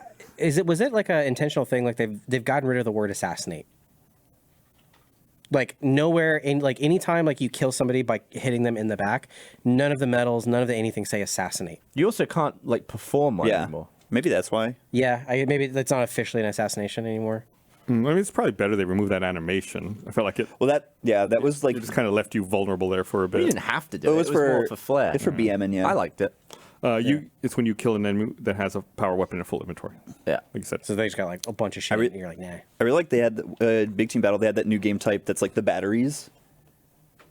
was it like an intentional thing like they've gotten rid of the word assassinate? Like nowhere in like anytime like you kill somebody by hitting them in the back, none of the medals, none of the anything say assassinate. You also can't like perform one yeah. anymore. Maybe that's why. Yeah, maybe that's not officially an assassination anymore. I mean, it's probably better they removed that animation. I felt like it Well, that was like just kind of left you vulnerable there for a bit. You didn't have to do it. It was more for flair. It's for BMing, yeah. I liked it. It's when you kill an enemy that has a power weapon and full inventory. Yeah. Like you said. So they just got like a bunch of shit, and you're like, nah. I really like they had Big Team Battle. They had that new game type that's like the batteries.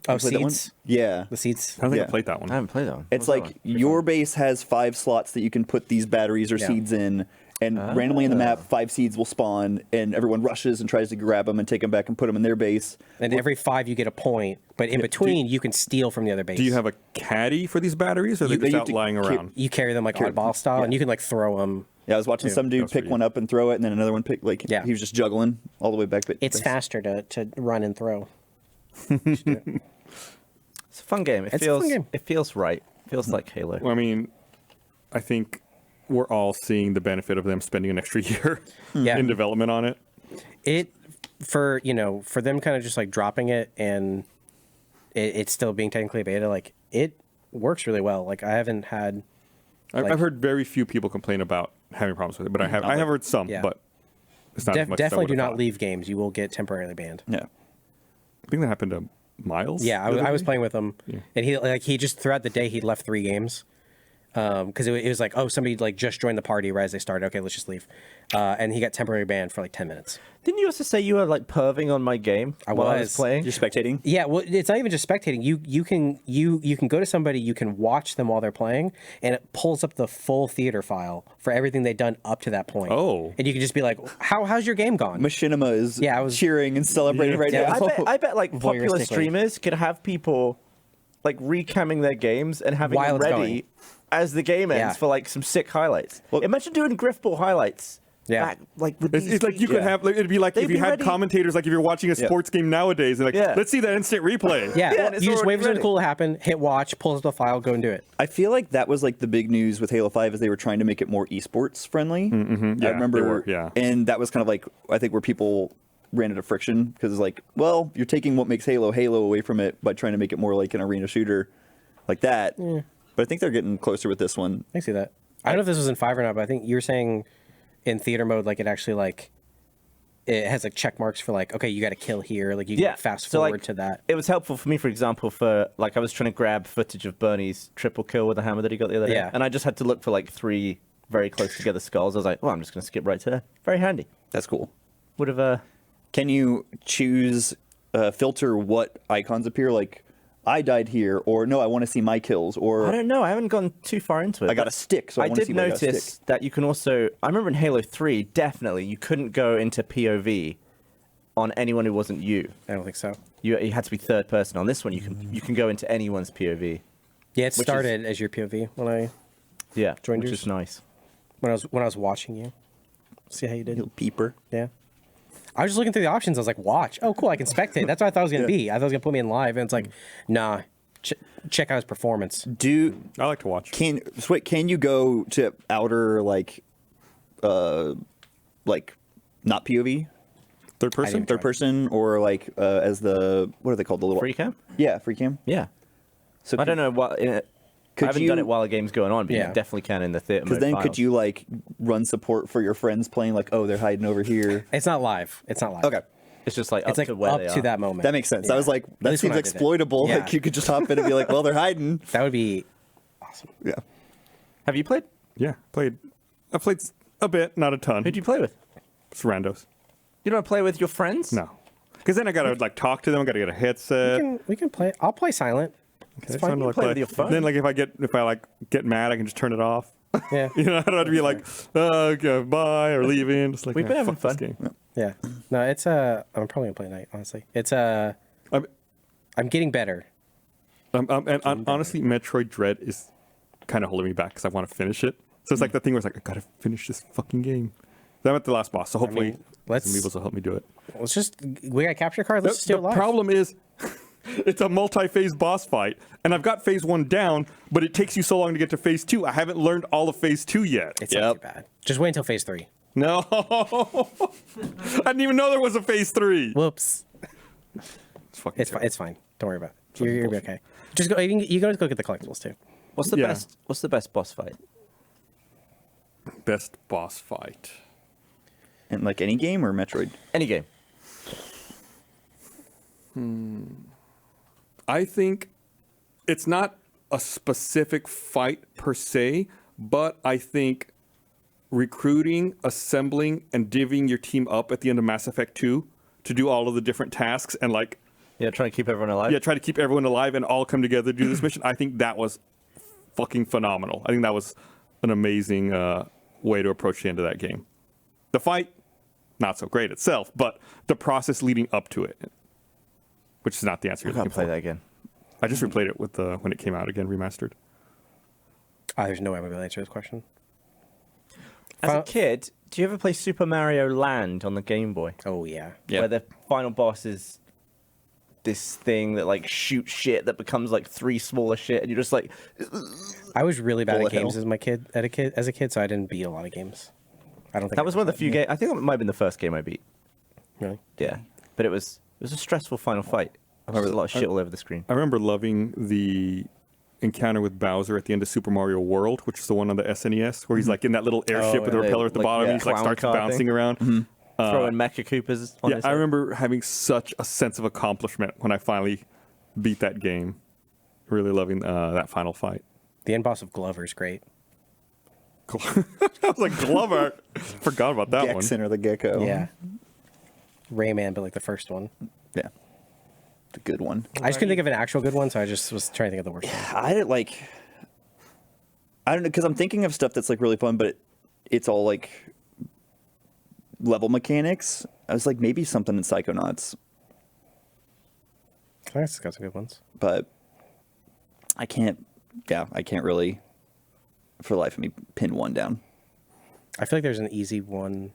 Oh, Played that one? seats. Yeah. The seats. I don't think Yeah. I played that one. I haven't played that one. It's What's like that one? your base has 5 slots that you can put these batteries or Yeah. seeds in, and randomly in the map, 5 seeds will spawn, and everyone rushes and tries to grab them and take them back and put them in their base. And every 5 you get a point, but in between you can steal from the other base. Do you have a caddy for these batteries, or are they just you have out to lying keep- around? You carry them like oddball style, and you can like throw them. Yeah, I was watching some dude That's pick pretty one up and throw it, and then another one pick like Yeah. he was just juggling all the way back. But It's faster to run and throw. It's a fun game. It's a fun game. It feels right. It feels like Halo. Well, I mean, I think we're all seeing the benefit of them spending an extra year Yeah. in development on it. It for them kind of just like dropping it and it's still being technically a beta. Like it works really well. Like I haven't had. I've heard very few people complain about having problems with it, but I have heard some. Yeah. But it's not as much as I Definitely do would've not thought. leave games. You will get temporarily banned. yeah. I think that happened to Miles. Yeah, the other I was day. playing with him, and he just throughout the day he left 3 games, because it was like, oh, somebody like just joined the party right as they started. Okay, let's just leave, and he got temporarily banned for like 10 minutes. Didn't you also say you were like perving on my game while I was was. playing? You're spectating. Yeah, well, it's not even just spectating. You can go to somebody, you can watch them while they're playing, and it pulls up the full theater file for everything they've done up to that point. Oh. and you can just be like, how's your game gone? Machinima is Yeah, I was- cheering and celebrating right Yeah. now. I bet like popular Voyeuristically. streamers could have people like recamming their games and having While it it's ready going. as the game ends Yeah. for like some sick highlights. Imagine doing Griffball highlights. Yeah. back, like with It's these like you could features. have. Like, it'd be like They'd if you be had ready- commentators, like if you're watching a sports game nowadays, and like, Yeah. let's see that instant replay. yeah, Yeah, and it's you just already wait for something ready. cool to happen, hit watch, pulls up the file, go and do it. I feel like that was like the big news with Halo 5 is they were trying to make it more esports friendly. Yeah, I they remember, were, yeah. and that was kind of like I think where people ran into friction because it's like, well, you're taking what makes Halo away from it by trying to make it more like an arena shooter, like that. But I think they're getting closer with this one. I see that. I don't know if this was in 5 or not, but I think you were saying in theater mode, like it actually like it has like check marks for like, okay, you got to kill here. Like you can fast so, forward like, to that. It was helpful for me, for example, for like I was trying to grab footage of Bernie's triple kill with the hammer that he got the other day, Yeah. and I just had to look for like 3 very close together skulls. I was like, well, I'm just gonna skip right to there. Very handy. That's cool. Would have Can you choose filter what icons appear? Like I died here, or no, I want to see my kills, or I don't know. I haven't gone too far into it. I got a stick, so I, I want to did see what I got a notice stick. that you can also. I remember in Halo 3, definitely you couldn't go into POV on anyone who wasn't you. I don't think so. You had to be third person. On this one, you can go into anyone's POV. Yeah, it Which is- started as your POV when I Yeah, Joined which yours? is nice. when I was watching you. See how you did. Little peeper. Yeah. I was just looking through the options. I was like, watch. Oh, cool. I can spectate. That's what I thought it was going to be. I thought it was going to put me in live. And it's like, nah, check out his performance. I like to watch. Can you go to outer like not POV? Third person? Third person, or like as the, what are they called? The little Free cam? Yeah, free cam. Yeah. So I don't know what. I haven't done it while the game's going on, but Yeah. you definitely can in the theater. Because then could you like run support for your friends playing like, oh, they're hiding over here? It's not live. Okay. It's just like It's up like to where up they to are. that moment. That makes sense. I was like, At that least when seems I did it. exploitable. Yeah. Like you could just hop in and be like, well, they're hiding. That would be awesome. Yeah. Have you played? Yeah, I played a bit, not a ton. Who'd you play with? It's randos. You don't play with your friends? No. Because then I gotta like talk to them. I gotta get a headset. We can play. I'll play silent. Okay, It's fine. time to, like, Play with your phone. Then like if I like get mad, I can just turn it off. Yeah. You know, I don't have to be like, okay, bye or leaving. Just like, We've been having fuck this fun. game. Yeah. No, it's I'm probably gonna play tonight. Honestly, it's I'm, I'm getting better. honestly, Metroid Dread is kind of holding me back because I want to finish it. So it's like the thing where it's like I gotta finish this fucking game. I'm at the last boss, so hopefully Amiibos will help me do it. We got capture cards. Let's just do The it live. problem is, it's a multi-phase boss fight, and I've got phase 1 down, but it takes you so long to get to phase 2. I haven't learned all of phase 2 yet. It's not too bad. Just wait until phase 3. No, I didn't even know there was a phase 3. Whoops. It's fucking It's fine. terrible. It's fine. Don't worry about it. You'll be okay. Just go. You can go get the collectibles too. What's the Yeah. best? What's the best boss fight? Best boss fight. And like any game or Metroid? Any game. I think it's not a specific fight per se, but I think recruiting, assembling, and divvying your team up at the end of Mass Effect 2 to do all of the different tasks and like Yeah, trying to keep everyone alive. try to keep everyone alive and all come together to do this mission. I think that was fucking phenomenal. I think that was an amazing way to approach the end of that game. The fight, not so great itself, but the process leading up to it, which is not the answer I you're can't looking play for. that again. I just replayed it with when it came out again, remastered. There's no way I'm gonna be able to answer this question. As a Final- kid, do you ever play Super Mario Land on the Game Boy? Oh yeah. Yeah. Where the final boss is this thing that like shoots shit that becomes like 3 smaller shit, and you're just like, I was really bad at Bullet games hell. as a kid, so I didn't beat a lot of games. I don't think that was one of the few games. I think that might have been the first game I beat. Really? Yeah, but it was a stressful final fight. There was a lot of shit all over the screen. I remember loving the encounter with Bowser at the end of Super Mario World, which is the one on the SNES, where he's like in that little airship with a and propeller at the like, bottom, yeah, and he like clown starts car bouncing thing. around. Throwing Mecha Koopas on Yeah, his I head. remember having such a sense of accomplishment when I finally beat that game. Really loving that final fight. The end boss of Glover's great. I was like, Glover. Forgot about that one. Gexen or the Gecko. Yeah. Rayman, but like the first one. Yeah. The good one. I just couldn't think of an actual good one, so I just was trying to think of the worst one. I don't know, because I'm thinking of stuff that's like really fun, but it's all like level mechanics. I was like, maybe something in Psychonauts, I guess it's got some good ones. but I can't really, for the life of me, pin one down. I feel like there's an easy one.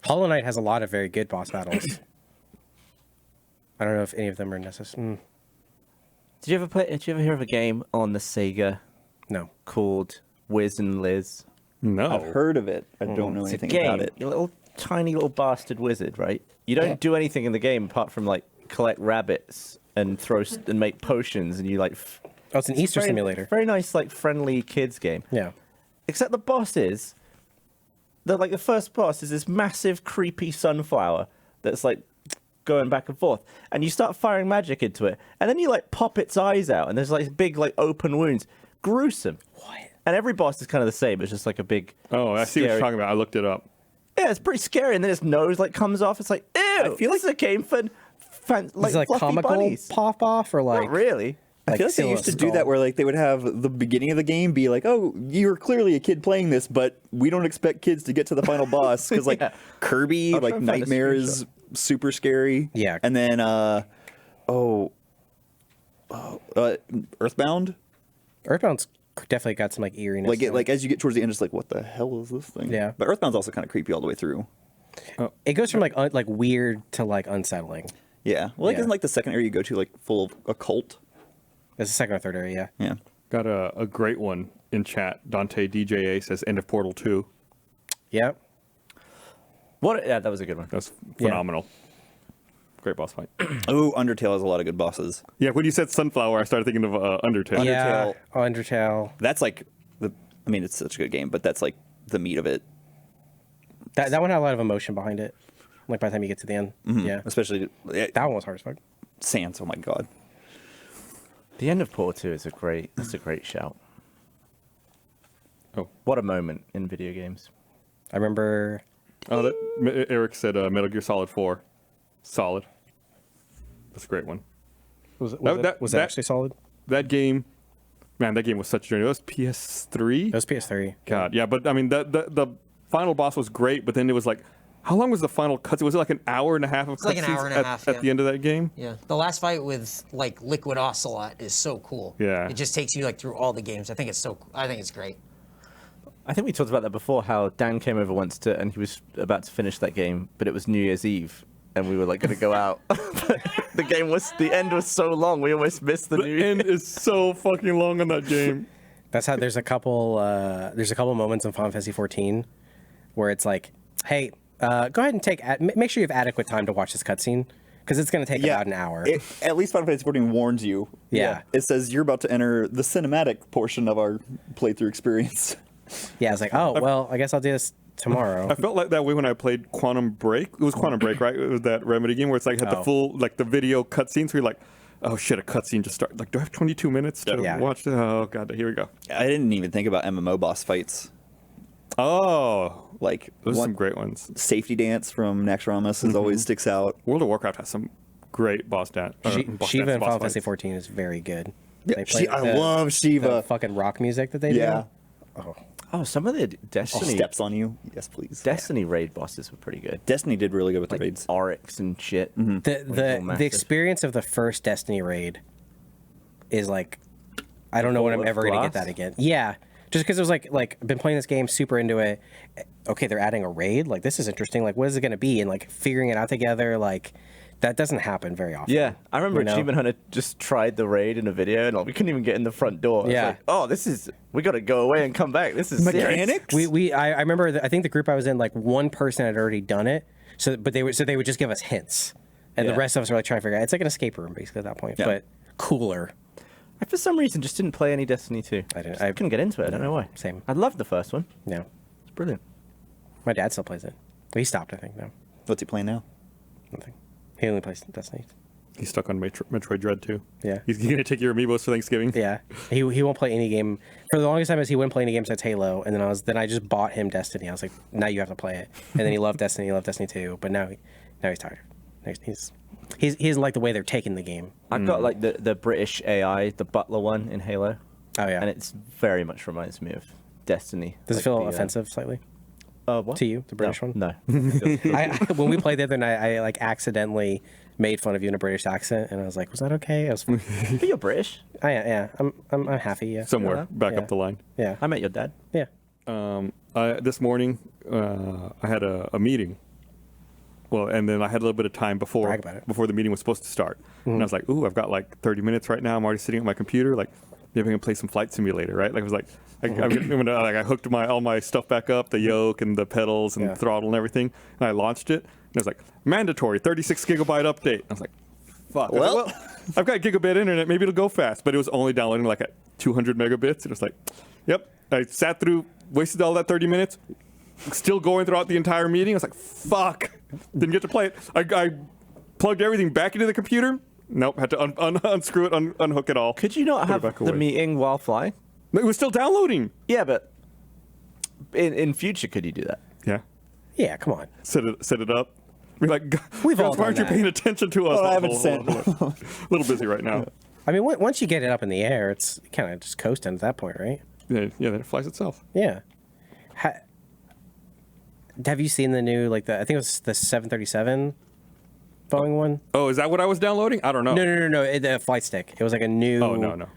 Hollow Knight has a lot of very good boss battles. I don't know if any of them are necessary. Did you ever hear of a game on the Sega No. called Wiz and Liz? No. I've heard of it. I don't know It's a anything game. about it. You're a little tiny little bastard wizard, right? You don't do anything in the game apart from like collect rabbits and and make potions, and you like. Oh, it's an Easter very, simulator. Very nice, like friendly kids game. Yeah. Except the boss is, the first boss is this massive creepy sunflower that's like going back and forth, and you start firing magic into it, and then you like pop its eyes out, and there's like big like open wounds. Gruesome. What? And every boss is kind of the same. It's just like a big. Oh, I see what you're scary- talking about. I looked it up. Yeah, it's pretty scary, and then its nose like comes off. It's like, ew. I feel like it's a game for Is it like fluffy comical bunnies. pop off or like? Not really. I feel like they used to do that where like they would have the beginning of the game be like, oh, you're clearly a kid playing this, but we don't expect kids to get to the final boss because like Yeah. Kirby, I'll try like and find a Nightmare is super scary. Yeah. And then Earthbound, Earthbound's definitely got some like eeriness. like to it. like as you get towards the end, it's like, what the hell is this thing? Yeah. But Earthbound's also kind of creepy all the way through. It goes from like weird to like unsettling. Yeah. Well, like Yeah. isn't like the second area you go to like full of occult? It's the second or third area. Yeah. Got a great one in chat. Dante DJA says end of Portal 2. Yep. Yeah, that was a good one. That's phenomenal. Great boss fight. Oh, Undertale has a lot of good bosses. Yeah, when you said Sunflower, I started thinking of Undertale. Yeah. Undertale. That's like I mean, it's such a good game, but that's like the meat of it. That one had a lot of emotion behind it. Like by the time you get to the end. Yeah. Especially That one was hard as fuck. Sans. Oh my god. The end of Portal 2 is a great shout. Oh. What a moment in video games. I remember. Oh, Eric said Metal Gear Solid 4. Solid. That's a great one. Was That- that actually solid? That game, man, that game was such a journey. That was PS3. That was PS3. God, yeah, but I mean, the final boss was great, but then it was like, how long was the final cut? Was it like an hour and a half of like an cutscenes hour and a half, at the end of that game? Yeah, the last fight with like Liquid Ocelot is so cool. Yeah. It just takes you like through all the games. I think it's great. I think we talked about that before, how Dan came over once and he was about to finish that game, but it was New Year's Eve, and we were like going to go out. The end was so long, we almost missed the New The Year. end is so fucking long on that game. That's how there's a couple moments in Final Fantasy 14 where it's like, hey, go ahead and make sure you have adequate time to watch this cutscene because it's going to take about an hour. At least Final Fantasy 14 warns you. Yeah. It says you're about to enter the cinematic portion of our playthrough experience. Yeah, I was like, oh, well, I guess I'll do this tomorrow. I felt like that way when I played Quantum Break. It was Quantum Break, right? It was that Remedy game where it's like had the full, like the video cutscenes where you're like, oh shit, a cutscene just started. Like, do I have 22 minutes to watch this? Oh god, here we go. I didn't even think about MMO boss fights. Oh, Like those are some great ones. Safety Dance from Naxxramas is always sticks out. World of Warcraft has some great boss dance. Shiva in Final Fantasy 14 is very good. Yeah, They play I love Shiva. The fucking rock music that they Yeah. do. Oh, some of the Destiny Steps on you. Yes, please. Destiny raid bosses were pretty good. Destiny did really good with Like the raids. Oryx and shit. The experience of the first Destiny raid is like, I don't know when I'm Full of ever going to get glass? that again. Yeah. Just because it was like I've been playing this game, super into it. Okay, they're adding a raid. Like, this is interesting. Like, what is it going to be? And like figuring it out together. Like, that doesn't happen very often. Yeah, I remember You know? Achievement Hunter just tried the raid in a video, and we couldn't even get in the front door. It's Yeah. like, oh, we got to go away and come back. This is serious. Mechanics? I remember I think the group I was in, like one person had already done it. So they would just give us hints, and the Yeah. rest of us were like trying to figure out. It's like an escape room basically at that point, Yeah. but cooler. I, for some reason, just didn't play any Destiny 2. I didn't- I couldn't get into it. I don't know why. Same. I loved the first one. Yeah. It's brilliant. My dad still plays it. He stopped, I think. No, What's he playing now? nothing. He only plays Destiny. He's stuck on Metroid Dread too. Yeah. He's gonna take your amiibos for Thanksgiving. Yeah, he won't play any game for the longest time. As he wouldn't play any games besides Halo, and then I just bought him Destiny. I was like, now you have to play it. And then he loved Destiny. He loved Destiny 2, but now he's tired. He doesn't like the way they're taking the game. I've got like the British AI, the Butler one in Halo. Oh yeah. And it's very much reminds me of Destiny. Does it Like feel the, offensive slightly What? to you, the British No. one? No. When we played the other night, I like accidentally made fun of you in a British accent, and I was like, was that okay? I was, But you're British. I'm happy. Yeah. Somewhere back Yeah. up the line. Yeah. I met your dad. Yeah. This morning, I had a meeting. Well, and then I had a little bit of time before Brag about it. before the meeting was supposed to start. And I was like, ooh, I've got like 30 minutes right now. I'm already sitting at my computer. Like, maybe I can play some Flight Simulator, right? Like, I was like, I'm gonna, like, I hooked all my stuff back up, the yoke and the pedals and Yeah. throttle and everything. And I launched it. And it was like, mandatory 36 gigabyte update. I was like, fuck. I was like, well, I've got gigabit internet. Maybe it'll go fast. But it was only downloading like at 200 megabits. It was like, yep. I sat through, wasted all that 30 minutes. Still going throughout the entire meeting. I was like, fuck. Didn't get to play it. I plugged everything back into the computer. Nope. Had to unscrew it, unhook it all. Could you not Put it have back the away. meeting while flying? It was still downloading. Yeah, but in future, could you do that? Yeah. Yeah. Come on. Set it up. Be like, We've all guys, why aren't you done that. paying attention to us? Oh, I haven't Hold sent. on. A little busy right now. I mean, once you get it up in the air, it's kind of just coasting at that point, right? Yeah, then it flies itself. Yeah. Have you seen the new, like, I think it was the 737 Boeing one? Oh, is that what I was downloading? I don't know. No. The flight stick. It was like a new Oh, no.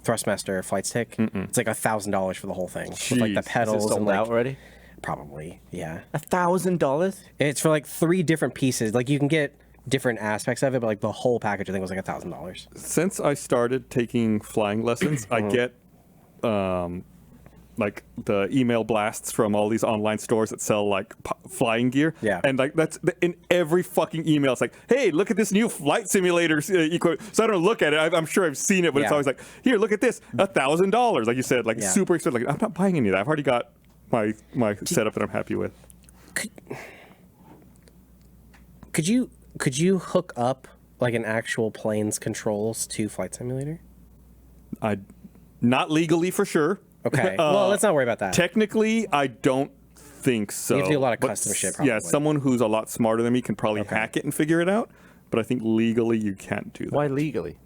Thrustmaster flight stick. It's like $1,000 for the whole thing. With like the Jeez. Is it pedals Sold and like, out already? probably, yeah. $1,000? It's for like 3 different pieces. Like you can get different aspects of it, but like the whole package I think was like $1,000. Since I started taking flying lessons, I get like the email blasts from all these online stores that sell like flying gear. Yeah. And like that's in every fucking email. It's like, hey, look at this new flight simulator equipment. So I don't look at it. I'm sure I've seen it, but it's Yeah. always like, here, look at this, $1,000. Like you said, like Yeah. super expensive. Like I'm not buying any of that. I've already got my setup that I'm happy with. Could you hook up like an actual plane's controls to Flight Simulator? Not legally for sure. Okay. Well, let's not worry about that. Technically, I don't think so. You have to do a lot of But custom shit, Yeah, probably. someone who's a lot smarter than me can probably hack it and figure it out. But I think legally you can't do that. Why legally?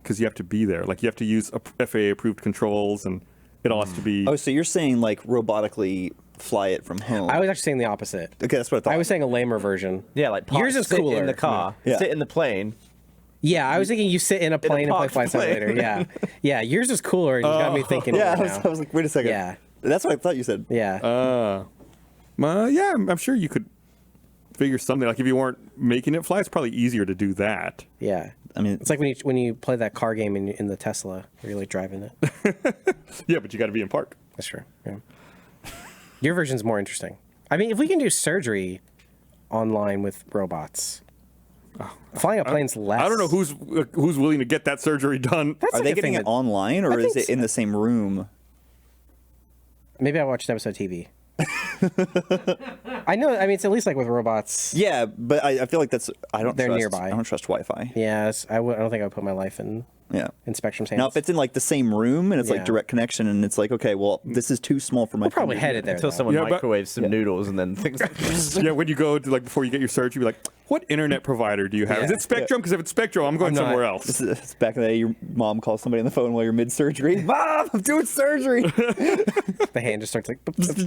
Because you have to be there. Like you have to use FAA approved controls, and it all has to be. Oh, so you're saying like robotically fly it from home? I was actually saying the opposite. Okay, that's what I thought. I was saying a lamer version. Yeah, like yours is sit cooler. in the car, Yeah. sit in the plane. Yeah, I was thinking you sit in a plane and play parked Flight plane. Simulator. Yeah, yeah, yours is cooler, and you got me thinking. yeah, right now. I was like, wait a second. Yeah. That's what I thought you said. Yeah. Yeah, I'm sure you could figure something. Like if you weren't making it fly, it's probably easier to do that. Yeah. I mean, It's like when you play that car game in the Tesla, where you're like driving it. Yeah, but you got to be in park. That's true. Yeah. Your version's more interesting. I mean, if we can do surgery online with robots, flying a plane's less. I don't know who's willing to get that surgery done. That's are like they a getting thing it that- online or I is think it in the same room? Maybe I watched an episode of TV. I know. I mean, it's at least like with robots. Yeah, but I feel like that's They're trust, nearby. I don't trust Wi-Fi. Yeah, I don't think I would put my life in Yeah. Spectrum's hands. Now, if it's in like the same room and it's Yeah. like direct connection, and it's like, okay, well, this is too small for my. we're probably finger. headed there. Until though. someone Yeah, but- microwaves some noodles and then things like this. Yeah, when you go to like before you get your surgery, you're like, what internet provider do you have? Is Yeah. it Spectrum? Because if it's Spectrum, I'm going I'm not- somewhere else. It's back in the day, your mom calls somebody on the phone while you're mid-surgery. Mom, I'm doing surgery. The hand just starts like.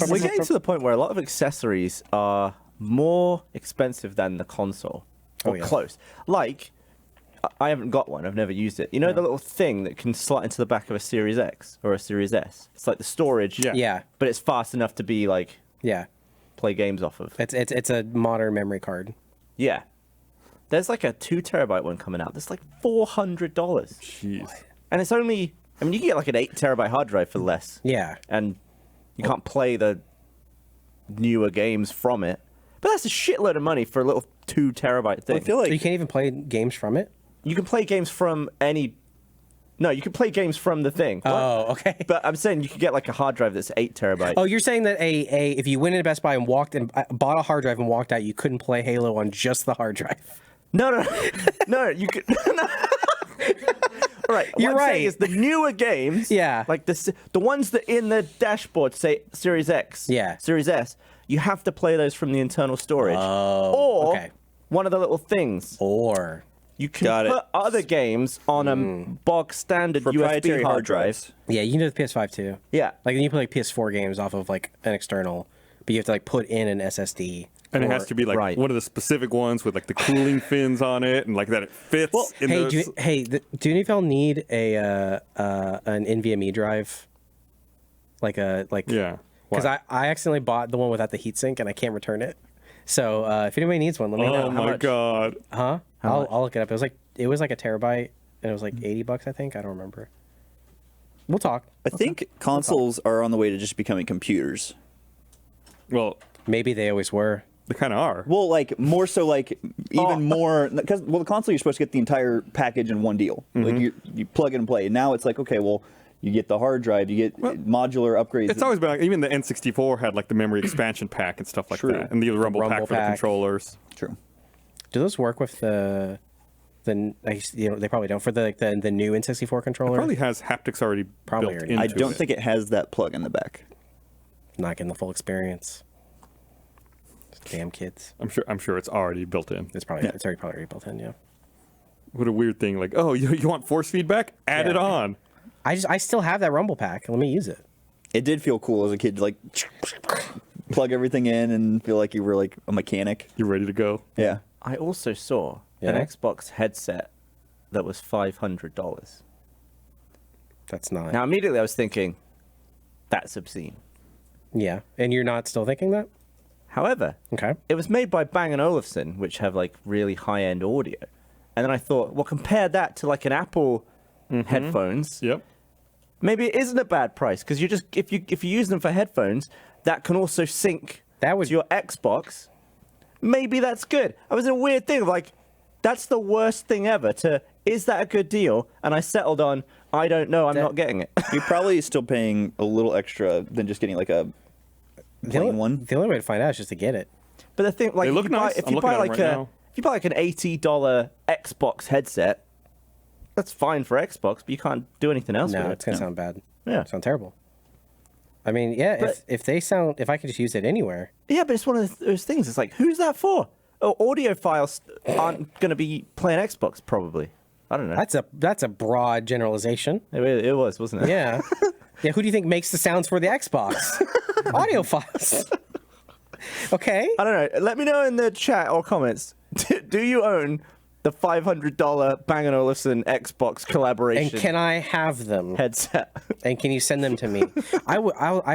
We're getting to the point where a lot of accessories are more expensive than the console. Or yeah. close. Like, I haven't got one. I've never used it. You know the little thing that can slot into the back of a Series X or a Series S? It's like the storage. Yeah. Yeah, But it's fast enough to be like, yeah. play games off of. It's a modern memory card. Yeah. There's like a 2 terabyte one coming out. That's like $400. Jeez. And it's only, I mean, you can get like an 8 terabyte hard drive for less. Yeah. And you can't play the newer games from it. But that's a shitload of money for a little 2 terabyte thing. I feel So you like can't even play games from it. You can play games from any. No, you can play games from the thing. Oh, okay. But I'm saying you could get like a hard drive that's 8 terabytes. Oh, you're saying that if you went into Best Buy and walked and bought a hard drive and walked out, you couldn't play Halo on just the hard drive. No, no, you could. No. All right, You're what I'm saying right. is the newer games, Yeah. like the ones that in the dashboard say Series X, Yeah. Series S, you have to play those from the internal storage, Oh, or okay. one of the little things. Or You can Got it. put other games on a bog standard proprietary USB hard drive. yeah, you can do the PS5 too. Yeah, Like you play like PS4 games off of like an external, but you have to like put in an SSD. And it has to be like right. one of the specific ones with like the cooling fins on it, and like that it fits. In Hey, the, do any of y'all need an NVMe drive? yeah. Because Why? I accidentally bought the one without the heatsink and I can't return it. So if anybody needs one, let me know. Oh my god. Huh? I'll look it up. It was like a terabyte and it was like $80, I think. I don't remember. We'll talk. I think consoles are on the way to just becoming computers. Well, Maybe they always were. they kind of are. Well, like more so, like even more because the console you're supposed to get the entire package in one deal. Like you plug it and play. Now it's like okay, well you get the hard drive, you get modular upgrades. It's always been like, even the N64 had like the memory expansion pack and stuff like True. that, and the Rumble Rumble pack for the pack. controllers. true. Do those work with the they probably don't for the new N64 controller? Probably has haptics already Probably built already. into I don't it. think it has that plug in the back. Not getting the full experience. Damn kids. I'm sure it's already built in. It's probably built in, yeah. What a weird thing. Like, oh, you want force feedback? Add it Yeah. on. I still have that Rumble pack. Let me use it. It did feel cool as a kid, like plug everything in and feel like you were like a mechanic. You're ready to go. Yeah. I also saw Yeah? an Xbox headset that was $500. That's not. Now immediately I was thinking, that's obscene. Yeah. And you're not still thinking that? However, Okay. it was made by Bang & Olufsen, which have like really high-end audio. And then I thought, well, compare that to like an Apple headphones. Yep. Maybe it isn't a bad price because you just if you use them for headphones, that can also sync That would- to your Xbox. Maybe that's good. I was in a weird thing of like, that's the worst thing ever. Is that a good deal? And I settled on, I don't know. I'm not getting it. You're probably still paying a little extra than just getting like a plain one. The only way to find out is just to get it. But the thing, like, They look nice. if I'm you looking buy at 'em like right now. if you buy like an $80 Xbox headset, that's fine for Xbox, but you can't do anything else No, with it's it. gonna sound bad. Yeah. Sound terrible. I mean, yeah. But- if I could just use it anywhere. Yeah, but it's one of those things. It's like, who's that for? Oh, audiophiles aren't going to be playing Xbox, probably. I don't know. That's a broad generalization. It was, wasn't it? Yeah. Yeah. Who do you think makes the sounds for the Xbox? Audiophiles. Okay. I don't know. Let me know in the chat or comments. Do you own the $500 Bang & Olufsen Xbox collaboration And can I have them? headset? And can you send them to me? I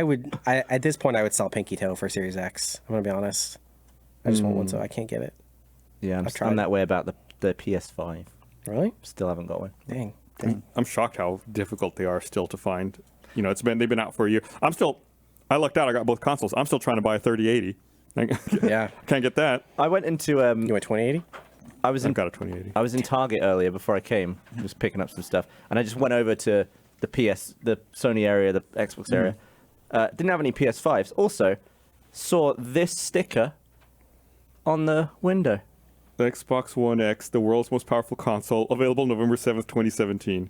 would. At this point, I would sell Pinky Toe for Series X. I'm gonna be honest. I just want one, so I can't get it. Yeah, I'm tried. that way about the PS5. Really? Still haven't got one. Dang. I'm shocked how difficult they are still to find. You know, they've been out for a year. I lucked out. I got both consoles. I'm still trying to buy a 3080. Yeah. Can't get that. I went into You went 2080? I was in I've got a 2080. I was in Target earlier before I came, just picking up some stuff, and I just went over to the Sony area, the Xbox area. Didn't have any PS5s. Also, saw this sticker on the window. The Xbox One X, the world's most powerful console, available November 7th, 2017.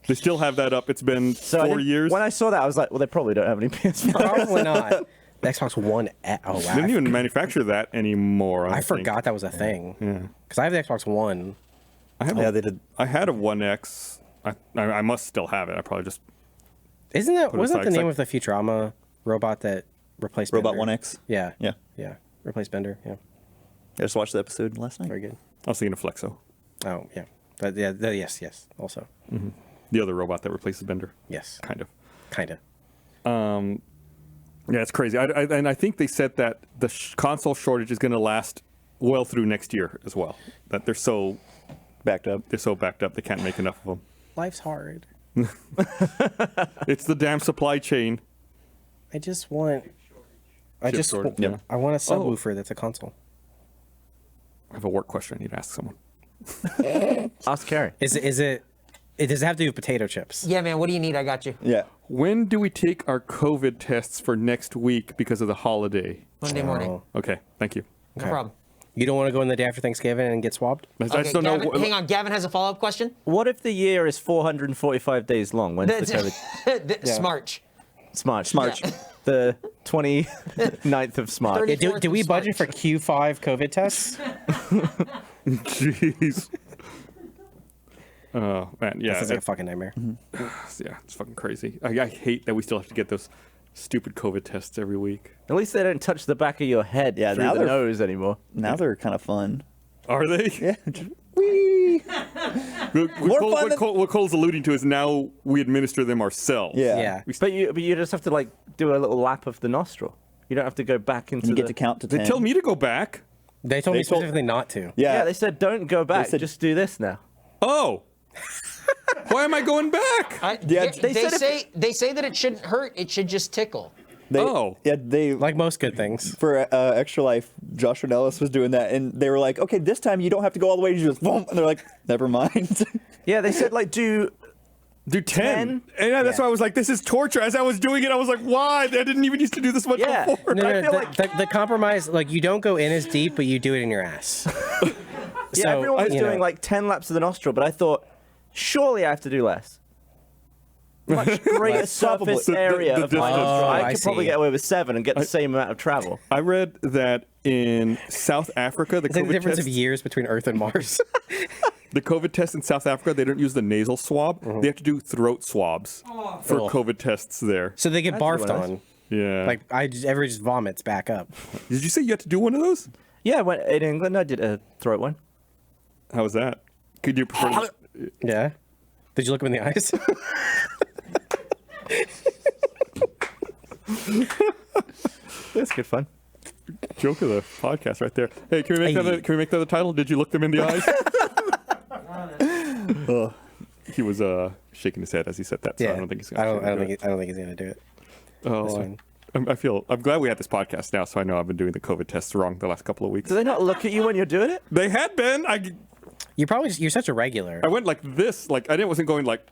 They still have that up. It's been So 4 years. When I saw that, I was like, well, they probably don't have any PS5. Probably not. The Xbox One. Oh wow. They didn't even manufacture that anymore. I think. forgot that was a thing. Yeah. Because I have the Xbox One. Yeah, they did. I had a One X. I must still have it. I probably just. Isn't that Put it wasn't aside, that the 'cause name of the Futurama robot that replaced Robot Bender? 1X. Yeah. Yeah. Yeah. Replaced Bender. Yeah. I just watched the episode last night. Very good. I was thinking of Flexo, Oh yeah. Yes. Also. the other robot that replaces Bender. Yes. Kind of. Kinda. Yeah, it's crazy. And I think they said that the console shortage is going to last well through next year as well. That they're so Backed up. backed up they can't make enough of them. Life's hard. It's the damn supply chain. I just want. shortage, yeah. I want a subwoofer that's a console. I have a work question I need to ask someone. Ask Kerry. Does it have to do with potato chips? Yeah, man. What do you need? I got you. Yeah. When do we take our COVID tests for next week because of the holiday? Monday morning. Oh. Okay, thank you. No problem. You don't want to go in the day after Thanksgiving and get swabbed? I Okay, just don't Gavin, know. hang on. Gavin has a follow-up question. What if the year is 445 days long? When's the COVID? Smarch. Smart. The 29th of Smart. 30 Yeah, do we Fourth budget for March. Q5 COVID tests? Jeez. Oh man, yeah, This is like a fucking nightmare. yeah, it's fucking crazy. I hate that we still have to get those stupid COVID tests every week. At least they don't touch the back of your head Yeah, through now the they're- nose anymore. Now they're kind of fun. Are they? Yeah. Whee! More fun than- What Cole's alluding to is now we administer them ourselves. Yeah. Yeah. But you just have to like do a little lap of the nostril. You don't have to go back into You get the... to count to They 10. tell me to go back. They told me They told- specifically not to. Yeah. Yeah, they said don't go back. said- Just do this now. Oh. Why am I going back? Yeah, They said they say that it shouldn't hurt. It should just tickle. They, Oh. Yeah, they Like most good things. for Extra Life, Josh Ornelas was doing that, and they were like, "Okay, this time you don't have to go all the way." You just boom, and they're like, "Never mind." Yeah, they said like do... Do 10. 10? And that's Yeah. why I was like, this is torture. As I was doing it, I was like, why? I didn't even used to do this much Yeah. before. No, I no, feel the, like- the compromise, like you don't go in as deep, but you do it in your ass. Yeah, So, everyone was you doing know. like 10 laps of the nostril, but I thought, surely I have to do less. Much greater Probably. surface The area distance. of my nostril. Oh, I I could probably see. get away with 7 and get the same amount of travel. I read that in South Africa, the It's like the COVID difference test, of years between Earth and Mars. the COVID test in South Africa, they don't use the nasal swab. They have to do throat swabs for Ugh. COVID tests there. So they get That's barfed nice. on. Yeah. Like everybody just vomits back up. Did you say you had to do one of those? Yeah, in England I did a throat one. How was that? Could you prefer? Yeah. Did you look him in the eyes? That's good fun. joke of the podcast right there. Hey, can we make that the title? Did you look them in the eyes? He was shaking his head as he said that. So Yeah. I don't think he's I going don't to. think he's gonna do it. Oh, I'm glad we had this podcast now, so I know I've been doing the COVID tests wrong the last couple of weeks. Do they not look at you when you're doing it? They had been. You're such a regular. I went like this. Like wasn't going like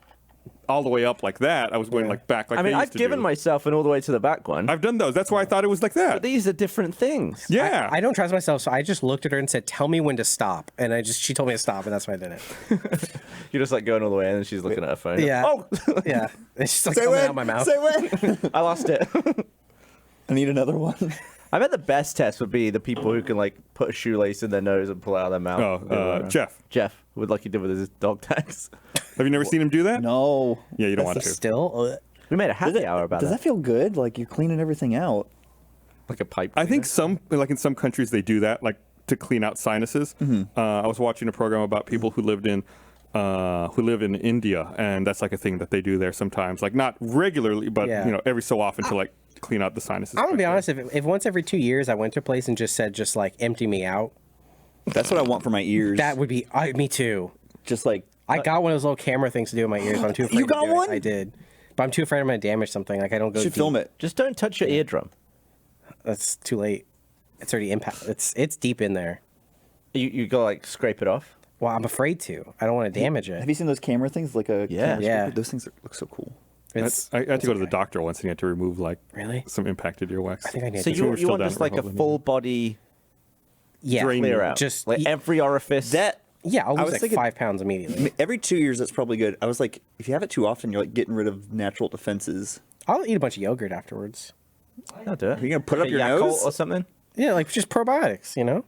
all the way up like that. I was going like back. Like I mean, they used I've to given do. myself an all the way to the back one. I've done those. That's why I thought it was like that. But these are different things. Yeah. I don't trust myself, so I just looked at her and said, "Tell me when to stop," and she told me to stop, and that's why I did it. You're just like going all the way, and then she's looking at her phone. Yeah. Oh, Yeah. It's just like Say coming when. out my mouth. Say when. I lost it. I need another one. I bet the best test would be the people who can like put a shoelace in their nose and pull it out of their mouth. Jeff. Jeff, like he did with his dog tags. Have you never seen him do that? No. Yeah, you don't want to. Still, We made a happy hour about Does that feel good? Like you're cleaning everything out. like a pipe. I think in some countries they do that, like to clean out sinuses. I was watching a program about people who live in India, and that's like a thing that they do there sometimes. Like not regularly, but Yeah. every so often to like clean out the sinuses. I'm gonna be back honest. If once every 2 years I went to a place and just said, just like empty me out, That's what I want for my ears. that would be me too. Just like I got one of those little camera things to do in my ears, but I'm too afraid. You got to do one? It. I did, but I'm too afraid I'm gonna damage something. Like I don't go. you should deep. film it. Just don't touch your eardrum. That's too late. It's already impact. It's deep in there. You gotta like scrape it off. Well, I'm afraid to. I don't want to damage it. Have you seen those camera things? Like a Yeah. camera Yeah. scraper? Those things look so cool. It's, I had to go to the doctor once and he had to remove like Really? some impacted earwax. I think I need So to. We're you still want down just for like a Halloween. full body Yeah, drain clear out, Just like every orifice. That yeah, I'll I lose was like thinking- 5 pounds immediately. every 2 years, that's probably good. I was like, if you have it too often, you're like getting rid of natural defenses. I'll eat a bunch of yogurt afterwards. I'll do it. Are you gonna put up A your Yakult nose? or something? Yeah, like just probiotics, you know.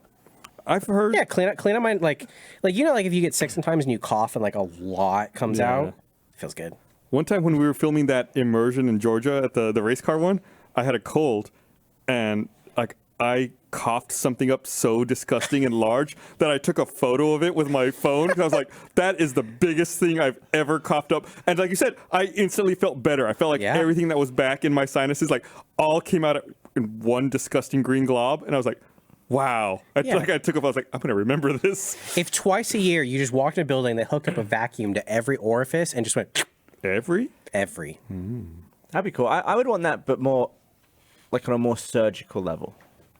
I've heard. Yeah, clean up my like like if you get sick sometimes and you cough and like a lot comes Yeah. out, feels good. One time when we were filming that immersion in Georgia at the race car one, I had a cold, and like I coughed something up so disgusting and large that I took a photo of it with my phone. 'Cause I was like, that is the biggest thing I've ever coughed up. And like you said, I instantly felt better. I felt like Yeah. everything that was back in my sinuses like all came out in one disgusting green glob, and I was like, wow. I Yeah. took up. I was like, I'm gonna remember this. If twice a year you just walked in a building, they hooked up a vacuum to every orifice and just went Every. That'd be cool. I would want that, but more like on a more surgical level.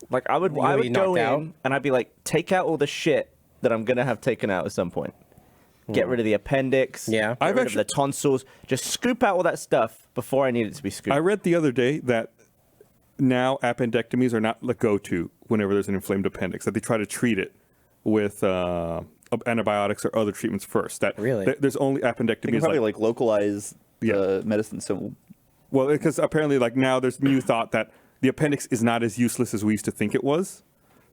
Like I would You wanna be go knocked in out? and I'd be like, take out all the shit that I'm gonna have taken out at some point. Get rid of the appendix. Yeah. Get I've rid actually- of the tonsils. Just scoop out all that stuff before I need it to be scooped. I read the other day that now appendectomies are not the go-to whenever there's an inflamed appendix. That they try to treat it with antibiotics or other treatments first. That Really? there's only You can appendectomies. probably like localize the medicine. So Well, because apparently, like now, there's new thought that the appendix is not as useless as we used to think it was.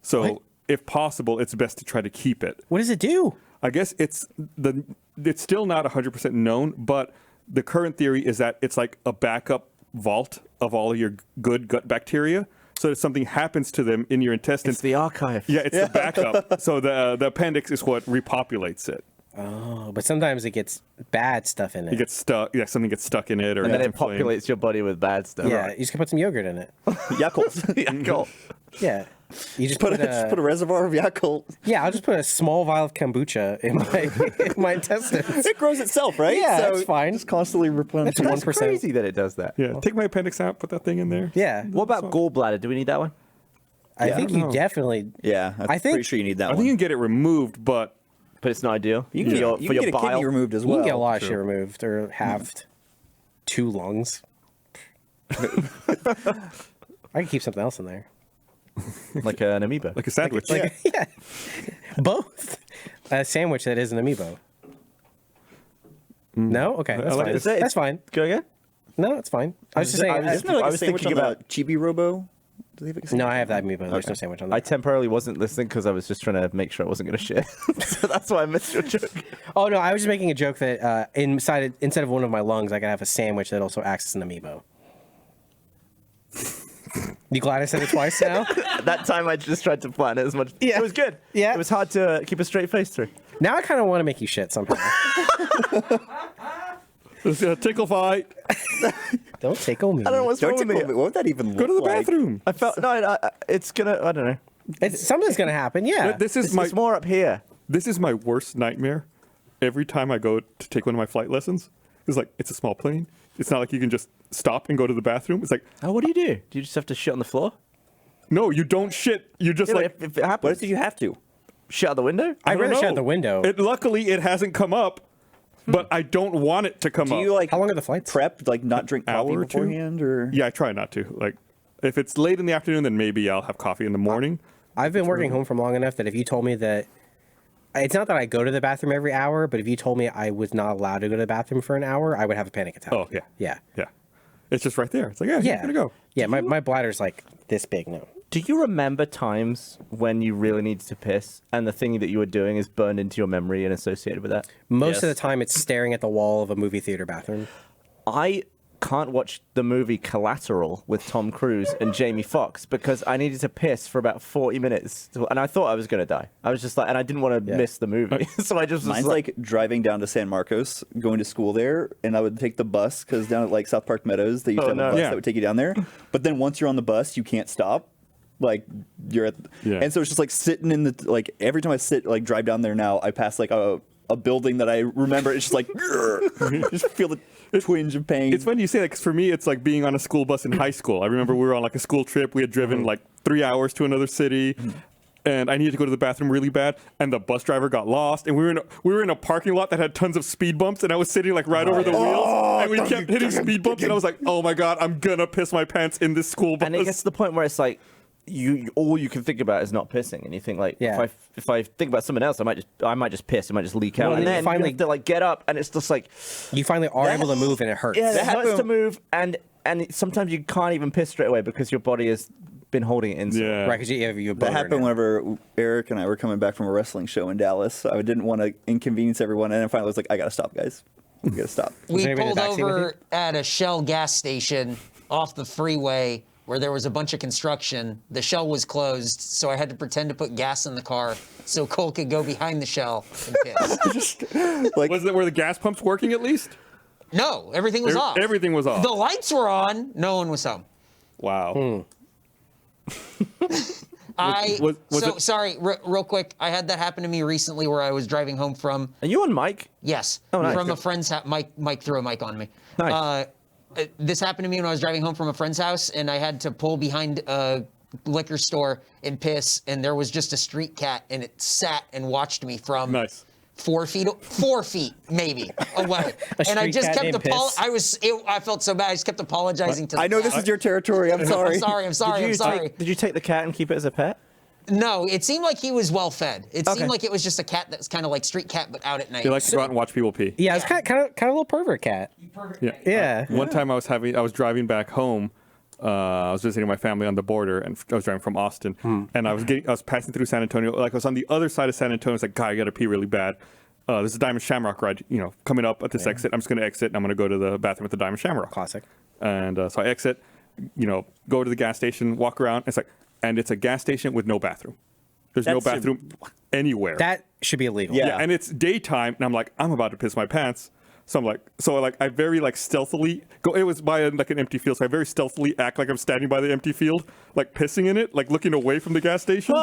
So, What? if possible, it's best to try to keep it. what does it do? I guess it's still not 100% known, but the current theory is that it's like a backup vault of all of your good gut bacteria. So if something happens to them in your intestines, it's the archive. yeah, it's the backup. So the appendix is what repopulates it. Oh, but sometimes it gets bad stuff in it. It gets stuck. Yeah, something gets stuck in it, or And then it's it inflamed. populates your body with bad stuff. yeah, you just can put some yogurt in it. Yakult. Yakult. Yeah, you just put put, just put a reservoir of Yakult. yeah. I'll just put a small vial of kombucha in my intestines. It grows itself, right? Yeah, so it's fine. Just constantly replenishing. That's It's 1%. crazy that it does that. Yeah, take my appendix out, put that thing in there. Yeah, What about gallbladder? Do we need that one? I think you know. definitely. Yeah, I'm I think- pretty sure you need that I one. think you can get it removed, but But it's not ideal. You can for your, get, you for can your get a bile. kidney removed as You well. can get a lot of shit removed or halved. 2 lungs. I could keep something else in there. like an amoeba. like a sandwich. Yeah. Both. A sandwich that is an amiibo. No? Okay, that's like fine. it. That's fine. Go again? No, it's fine. I was just saying. Isn't there like I a was sandwich thinking on about- the Chibi Robo? Do they have like a no, sandwich? I have that amiibo. There's no sandwich on I there. temporarily wasn't listening because I was just trying to make sure I wasn't going to shit. So that's why I missed your joke. Oh no, I was just making a joke that instead of one of my lungs, I could have a sandwich that also acts as an amiibo. You glad I said it twice now? That time I just tried to plan it as much. Yeah. It was good. Yeah. It was hard to keep a straight face through. Now I kind of want to make you shit somehow. Tickle fight. Don't tickle me. I don't know what's wrong Don't with tickle me. me. What would that even Go to the look like? bathroom. I felt no. It's gonna. I don't know. Something's gonna happen. Yeah. This is It's more up here. This is my worst nightmare. Every time I go to take one of my flight lessons, it's like it's a small plane. It's not like you can just stop and go to the bathroom. It's like, Oh, what do? Do you just have to shit on the floor? no, you don't shit. You just Yeah, like if it happens, What if you have to? shit out the window? I'd don't rather shut know. the window. Luckily, it hasn't come up, but I don't want it to come Do up. you like How long are the flights? prep, like not drink coffee Hour or two? beforehand, or Yeah, I try not to. Like, if it's late in the afternoon, then maybe I'll have coffee in the morning. I've been working home for long enough that if you told me that, it's not that I go to the bathroom every hour, but if you told me I was not allowed to go to the bathroom for an hour, I would have a panic attack. Oh yeah, Yeah. yeah. It's just right there. It's like, yeah, Yeah. you're gonna go. Yeah, my bladder's like this big now. Do you remember times when you really needed to piss and the thing that you were doing is burned into your memory and associated with that? Most Yes. of the time, it's staring at the wall of a movie theater bathroom. I can't watch the movie Collateral with Tom Cruise and Jamie Foxx because I needed to piss for about 40 minutes. And I thought I was going to die. I was just like, and I didn't want to miss the movie. So I just was mine's like driving down to San Marcos, going to school there, and I would take the bus because down at like South Park Meadows, they used to have a bus Yeah. that would take you down there. But then once you're on the bus, you can't stop. Like you're at, Yeah. and so it's just like sitting in the like every time I drive down there now, I pass like a building that I remember. It's just like just feel the twinge of pain. It's funny you say that because for me, it's like being on a school bus in high school. I remember we were on like a school trip. We had driven like 3 hours to another city. And I needed to go to the bathroom really bad, and the bus driver got lost, and we were in a parking lot that had tons of speed bumps, and I was sitting like right over the wheels, and we kept hitting speed bumps, and I was like, oh my god, I'm gonna piss my pants in this school bus. And it gets to the point where it's like, you all you can think about is not pissing, and you think like, Yeah. if I think about someone else, I might just piss, it might just leak out, Well, and then then you finally- you have to like get up, and it's just like, You finally are able to move and it hurts. yeah, it That hurts to happened- move, and sometimes you can't even piss straight away because your body has been holding it in. yeah. Right, because you have your that boner happened now. whenever Eric and I were coming back from a wrestling show in Dallas. I didn't want to inconvenience everyone, and then finally I was like, I gotta stop, guys. I gotta stop. We anybody in the pulled backseat with over at a Shell gas station off the freeway where there was a bunch of construction. The Shell was closed, so I had to pretend to put gas in the car so Cole could go behind the Shell and piss. Like Were the gas pumps working at least? No, everything was off. Everything was off. The lights were on. No one was home. Wow. Was Sorry, real quick. I had that happen to me recently where I was driving home from. Are you on mic? Yes. Oh, nice. From a friend's house. Mike threw a mic on me. Nice. This happened to me when I was driving home from a friend's house, and I had to pull behind a liquor store and piss, and there was just a street cat, and it sat and watched me from Nice. 4 feet maybe away. And I street just cat kept named Piss? I felt so bad. I just kept apologizing to the I know this cat. is your territory. I'm sorry. I'm sorry. Did you take the cat and keep it as a pet? No, it seemed like he was well fed. It Okay. seemed like it was just a cat that was kind of like street cat, but out at night. He likes to go out and watch people pee. Yeah, it's kind of a little pervert cat. Yeah. Yeah. One time I was driving back home. I was visiting my family on the border, and I was driving from Austin, and I was passing through San Antonio. Like I was on the other side of San Antonio. It's like, God, I gotta pee really bad. There's a Diamond Shamrock ride, coming up at this exit. I'm just gonna exit, and I'm gonna go to the bathroom at the Diamond Shamrock. Classic. And so I exit, go to the gas station, walk around. And it's a gas station with no bathroom. There's no That's bathroom anywhere. That should be illegal. Yeah. Yeah, and it's daytime, and I'm like, I'm about to piss my pants. So I very stealthily go. It was by an empty field, so I very stealthily act like I'm standing by the empty field, like pissing in it, like looking away from the gas station.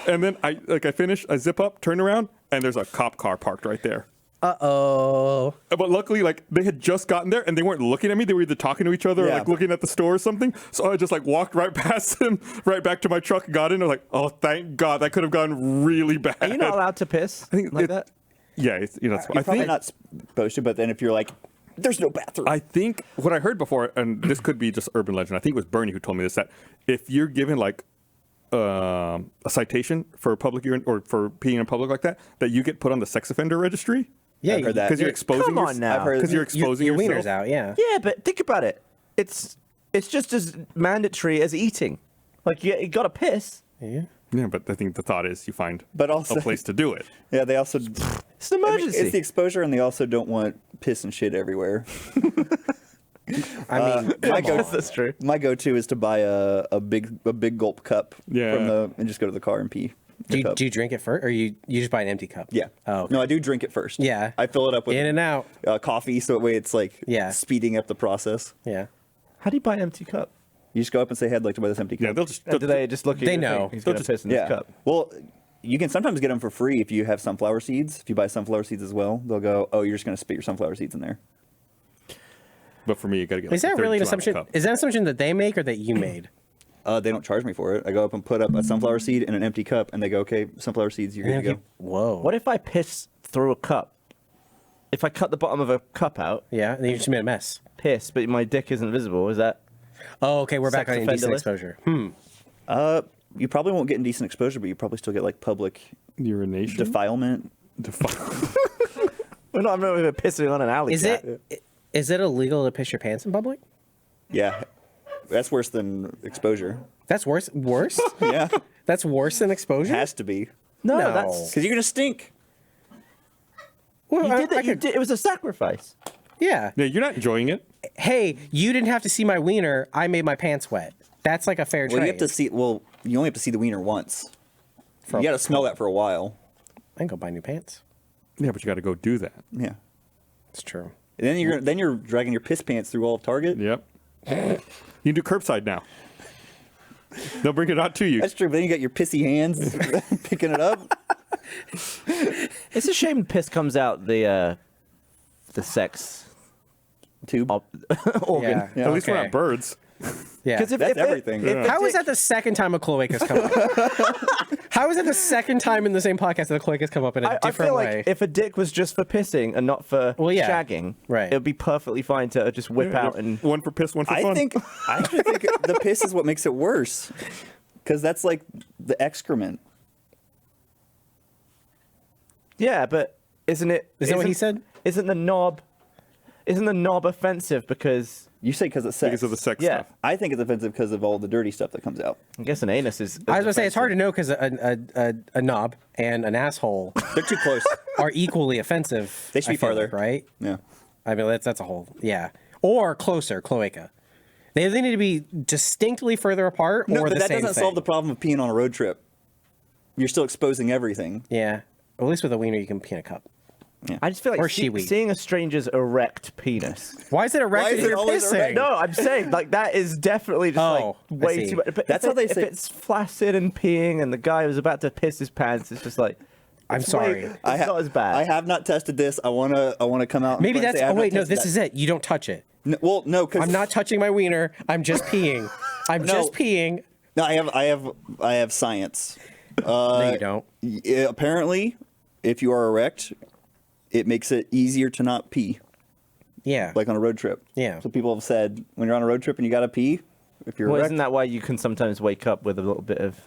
And then I finish, I zip up, turn around, and there's a cop car parked right there. Uh-oh. But luckily, they had just gotten there, and they weren't looking at me. They were either talking to each other Yeah. or looking at the store or something. So I just walked right past them, right back to my truck, and got in. I was like, oh, thank God, that could have gone really bad. Are you not allowed to piss think like it- that? Yeah, it's, You're probably not supposed to, but then if you're like, there's no bathroom. I think what I heard before, and this could be just urban legend. I think it was Bernie who told me this, that if you're given a citation for public urine or for peeing in public like that, that you get put on the sex offender registry. Yeah, I've heard that. Because you're exposing Come on now. I've heard because you're Your, exposing your yourself. wiener's out, yeah. Yeah, but think about it. It's just as mandatory as eating. Like you got to piss. Yeah. Yeah, but I think the thought is you find But also- a place to do it. Yeah, they also. It's an I mean, emergency. it's the exposure, and they also don't want piss and shit everywhere. I mean, My go, That's true. my go-to is to buy a big gulp cup Yeah. and just go to the car and pee. do the cup. you drink it first, or you just buy an empty cup? Yeah. Oh, okay. No, I do drink it first. Yeah. I fill it up with In and out. coffee, so that way it's Yeah. speeding up the process. Yeah. How do you buy an empty cup? You just go up and say, "Hey, I'd like to buy this empty cup." Yeah, they'll just. Do they just look at They you and know. think he's They'll going to just- piss in this cup? Well, you can sometimes get them for free if you have sunflower seeds. If you buy sunflower seeds as well, they'll go, "Oh, you're just going to spit your sunflower seeds in there." But for me, you got to get. Is like that a really an 32-ounce assumption? cup. Is that an assumption that they make or that you made? They don't charge me for it. I go up and put up a sunflower seed in an empty cup, and they go, "Okay, sunflower seeds, you're good to go." Whoa. What if I piss through a cup? If I cut the bottom of a cup out, Yeah, and you just made a mess. piss, but my dick isn't visible, is that? Oh, okay, we're back Sex on indecent offender exposure. You probably won't get indecent exposure, but you probably still get like public Urination. defilement. Well, no, I'm not even pissing on an alley Is cat. is it illegal to piss your pants in public? Yeah, that's worse than exposure. That's worse. Worse? Yeah, That's worse than exposure? has to be No, No. that's because you're gonna stink. Well, you I- did I that. You could- did. It was a sacrifice. Yeah. Yeah, you're not enjoying it. Hey, you didn't have to see my wiener. I made my pants wet. That's like a fair Well, trade. you have to see. Well, you only have to see the wiener once. For- You got to smell that for a while. I can go buy new pants. Yeah, but you got to go do that. Yeah. It's true. And then you're dragging your piss pants through all of Target. Yep. You can do curbside now. They'll bring it out to you. That's true. But then you got your pissy hands picking it up. It's a shame piss comes out the sex Tube. organ. Yeah. At least we're okay. not birds. Yeah. Because That's everything. How is that the second time a cloacus come up? How is that the second time in the same podcast that a cloacus come up in a I different feel way? like if a dick was just for pissing and not for Well, yeah. shagging, Right. it would be perfectly fine to just whip out and. One for piss, one for I fun. actually think the piss is what makes it worse. Because that's like the excrement. Yeah, but isn't it? Is that what he said? Isn't the knob offensive because You say because it's sex. because of the sex Yeah. stuff. I think it's offensive because of all the dirty stuff that comes out. I guess an anus is. I was gonna say it's hard to know because a knob and an asshole They're too close. are equally offensive. They should I be feel farther. like, right? Yeah. I mean, that's a whole or closer, cloaca. They need to be distinctly further apart No, or but the that same doesn't thing. solve the problem of peeing on a road trip. You're still exposing everything. Yeah, at least with a wiener you can pee in a cup. I just feel like Or shiwi. seeing a stranger's erect penis. Why is it erect Why is if it you're always pissing? erect? No, I'm saying like that is definitely just Oh, I like way see. too much. But That's if how they if say- it's flaccid and peeing, and the guy was about to piss his pants. It's just like I'm it's sorry. It's not as bad. I have not tested this. I wanna come out. Maybe and that's. say I Oh have not wait, no. tested This that. is it. You don't touch it. No, because I'm not touching my wiener. I'm just peeing. I'm No. just peeing. No, I have science. No, you don't. Apparently, if you are erect, it makes it easier to not pee, Yeah. like on a road trip. Yeah. So people have said when you're on a road trip and you gotta pee, if you're well, erect, isn't that why you can sometimes wake up with a little bit of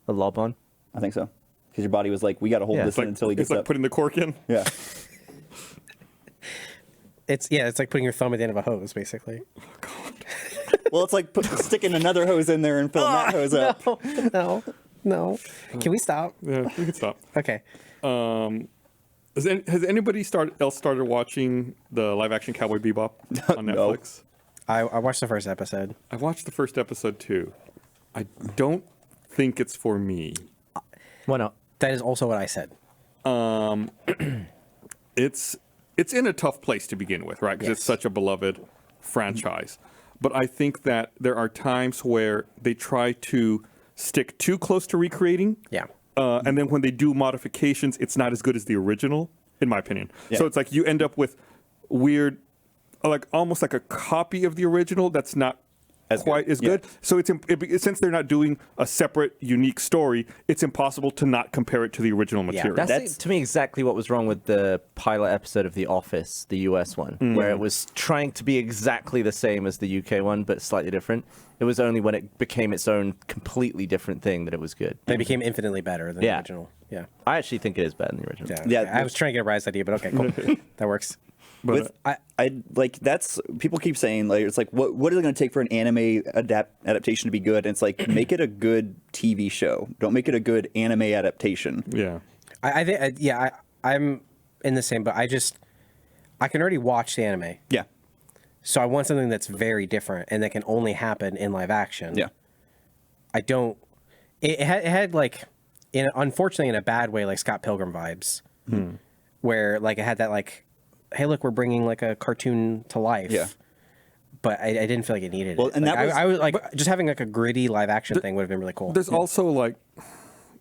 a lob on? I think so. Because your body was like, we gotta hold Yeah. this It's in until he It's gets like up. putting the cork in. Yeah. It's like putting your thumb at the end of a hose, basically. Well, it's like sticking another hose in there and filling that hose up. No. Can we stop? Yeah, we can stop. Okay. Has anybody else started watching the live-action Cowboy Bebop on No. Netflix? I watched the first episode. I watched the first episode too. I don't think it's for me. Why not? That is also what I said. It's in a tough place to begin with, right? Because it's Yes. such a beloved franchise. But I think that there are times where they try to stick too close to recreating. Yeah. And then when they do modifications, it's not as good as the original, in my opinion. Yeah. So it's like you end up with weird, like almost like a copy of the original that's not As quite good. as Yeah. good. So since they're not doing a separate, unique story, it's impossible to not compare it to the original material. That's to me exactly what was wrong with the pilot episode of The Office, the US one, where it was trying to be exactly the same as the UK one, but slightly different. It was only when it became its own completely different thing that it was good. They became infinitely better than the Yeah. original. Yeah. I actually think it is better than the original. Yeah. Yeah, I was trying to get a rise idea, but okay, cool. That works. But, With, I like that's people keep saying like it's like what is it going to take for an anime adaptation to be good? And it's like make it a good TV show. Don't make it a good anime adaptation. yeah. I think I'm in the same, but I can already watch the anime, Yeah, so I want something that's very different and that can only happen in live action. yeah. I don't. It had like, unfortunately in a bad way, like Scott Pilgrim vibes, where like it had that like, hey look, we're bringing like a cartoon to life. Yeah. but I didn't feel like it needed it. And Like, that was- I was like just having like a gritty live action thing would have been really cool. There's also like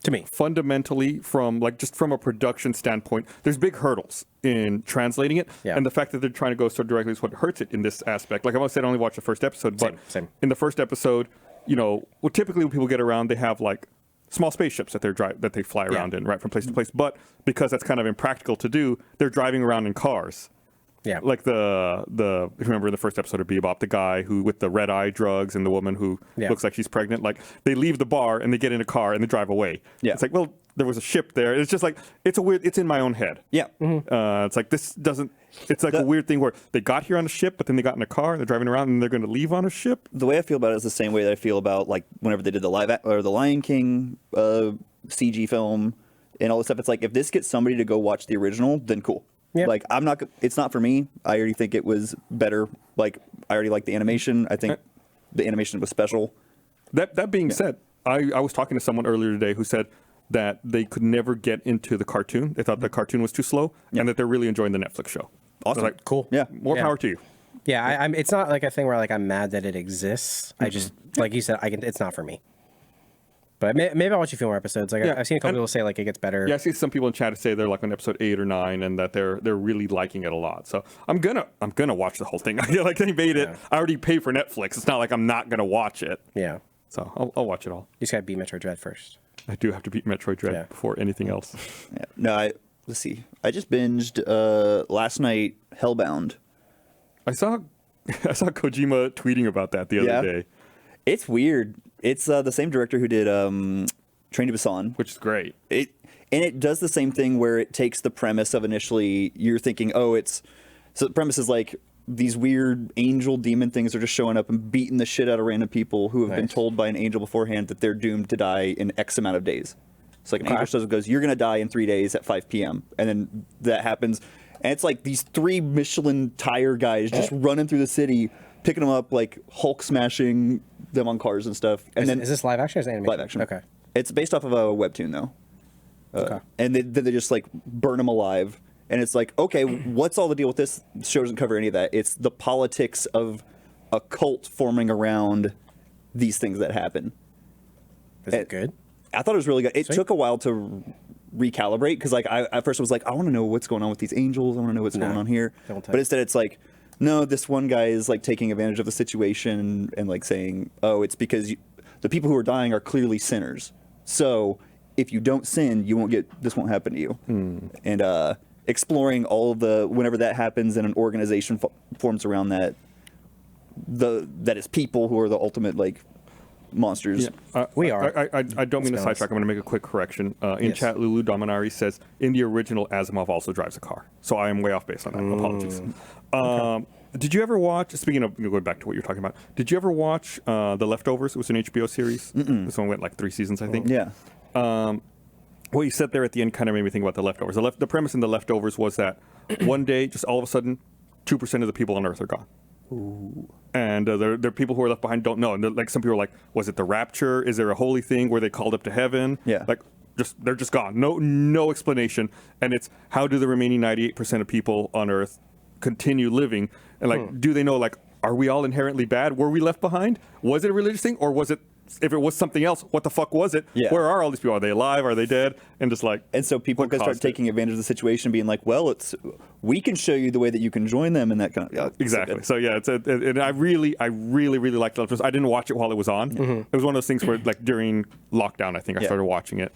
To me. fundamentally from like just from a production standpoint, there's big hurdles in translating it, Yeah. and the fact that they're trying to go so directly is what hurts it in this aspect. Like I must say, I only watched the first episode, but Same. in the first episode, typically when people get around, they have like small spaceships that that they fly around in, right, from place to place. But because that's kind of impractical to do, they're driving around in cars. Yeah. Like if you remember in the first episode of Bebop, the guy who with the red eye drugs and the woman who Yeah. looks like she's pregnant, like they leave the bar and they get in a car and they drive away. Yeah. It's like, well, there was a ship there. It's just like it's in my own head. Yeah. It's like this doesn't. It's like a weird thing where they got here on a ship, but then they got in a car and they're driving around and they're going to leave on a ship. The way I feel about it is the same way that I feel about like whenever they did the the Lion King CG film and all this stuff. It's like if this gets somebody to go watch the original, then cool. Yeah. Like it's not for me. I already think it was better. Like I already like the animation. I think the animation was special. That being said, I was talking to someone earlier today who said that they could never get into the cartoon. They thought the cartoon was too slow, and that they're really enjoying the Netflix show. Awesome. Like, Cool. Yeah. more Yeah. power to you. Yeah, I'm. It's not like a thing where like I'm mad that it exists. I just like you said, it's not for me. But maybe I'll watch a few more episodes. Like Yeah, I've seen a couple and- people say like it gets better. Yeah, I see some people in chat say they're like on episode 8 or 9, and that they're really liking it a lot. So I'm gonna watch the whole thing. I feel like they made it. Yeah. I already pay for Netflix. It's not like I'm not gonna watch it. Yeah. So I'll watch it all. You just gotta beat Metroid Dread first. I do have to beat Metroid Dread Yeah. before anything else. Yeah. No, let's see. I just binged last night Hellbound. I saw Kojima tweeting about that the other day, It's weird. It's the same director who did Train to Busan. which is great. It does the same thing where it takes the premise of initially you're thinking, so the premise is like these weird angel demon things are just showing up and beating the shit out of random people who have been Nice. told by an angel beforehand that they're doomed to die in X amount of days. So like an angel shows up and goes, you're going to die in 3 days at 5 p.m. And then that happens. And it's like these 3 Michelin tire guys just running through the city, picking them up, like Hulk smashing them on cars and stuff. And Is this live action or is it animation? live action. Okay. It's based off of a webtoon though. Okay. And then they just like burn them alive. And it's like, okay, what's all the deal with this? The show doesn't cover any of that. It's the politics of a cult forming around these things that happen. Is it good? I thought it was really good. It Sweet. took a while to recalibrate because like I at first was like, I want to know what's going on with these angels. I want to know what's going on here. Don't touch. But instead it's like, no, this one guy is like taking advantage of the situation and like saying, oh, it's because the people who are dying are clearly sinners. So if you don't sin, this won't happen to you. And exploring all of whenever that happens and an organization forms around that, that is people who are the ultimate like monsters. We are. I don't mean to Let's be sidetrack. I'm going to make a quick correction. In Yes. chat, Lulu Dominari says, in the original, Asimov also drives a car. So I am way off base on that. Apologies. Did you ever watch, speaking of going back to what you're talking about, did you ever watch The Leftovers? It was an HBO series. This one went like 3 seasons, I think. Yeah. What you said there at the end kind of made me think about The Leftovers. The premise in The Leftovers was that one day, just all of a sudden, 2% of the people on Earth are gone. And there are people who are left behind don't know. And like some people are like, was it the rapture? Is there a holy thing where they called up to heaven? Yeah. Like they're just gone. No explanation. And it's how do the remaining 98% of people on Earth continue living? And like, do they know, like, are we all inherently bad? Were we left behind? Was it a religious thing? Or was it, if it was something else, what the fuck was it? Yeah. Where are all these people? Are they alive? Are they dead? And just like, And so people what can start caused it? taking advantage of the situation, being like, "Well, we can show you the way that you can join them," and that kind of Exactly. So yeah, and I really liked The Leftovers. I didn't watch it while it was on. It was one of those things where like during lockdown, I think I started watching it,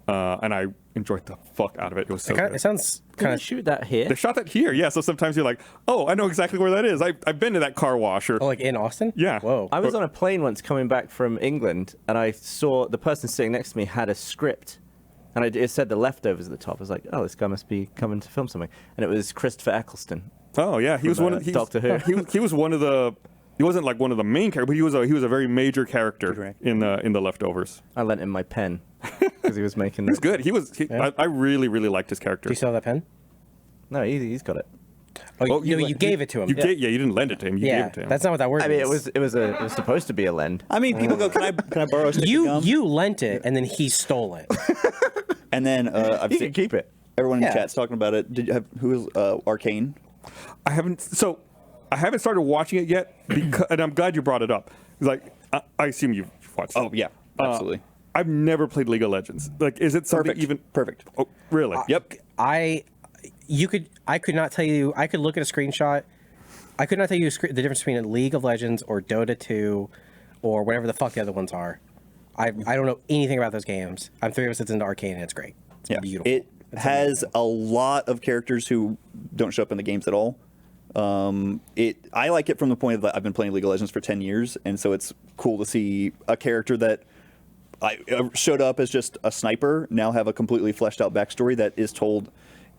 and I enjoyed the fuck out of it. It was so good. It sounds Can kind I of. shoot that here? They shot that here, yeah. So sometimes you're like, oh, I know exactly where that is. I've been to that car wash. Or Oh, like in Austin? Yeah. Whoa. I was on a plane once coming back from England, and I saw the person sitting next to me had a script, and it said The Leftovers at the top. I was like, oh, this guy must be coming to film something. And it was Christopher Eccleston. oh yeah, he was From, one of Doctor Who. He was one of the. He wasn't like one of the main characters, but he was a very major character Correct. in the Leftovers. I lent him my pen because he was making. He was good. I really liked his character. Do you still have that pen? No, he's got it. Oh, you gave it to him. You didn't lend it to him. You gave yeah, it to him. that's not what that word I mean, means. it was supposed to be a lend. I mean, people go, "Can I borrow a stick of gum?" You lent it, and then he stole it. And then I've You seen can keep it. everyone in Yeah. chat's talking about it. Did you have who is Arcane? I haven't. So I haven't started watching it yet, because, and I'm glad you brought it up. Like, I assume you've watched it. Oh yeah, absolutely. I've never played League of Legends. Like, is it something Perfect. even Perfect. Oh, really? Yep. I could not tell you. I could look at a screenshot. I could not tell you the difference between a League of Legends or Dota 2 or whatever the fuck the other ones are. I don't know anything about those games. I'm 3 episodes into Arcane and it's great. It's beautiful. It has a lot of characters who don't show up in the games at all. I like it from the point of that I've been playing League of Legends for 10 years, and so it's cool to see a character that showed up as just a sniper now have a completely fleshed out backstory that is told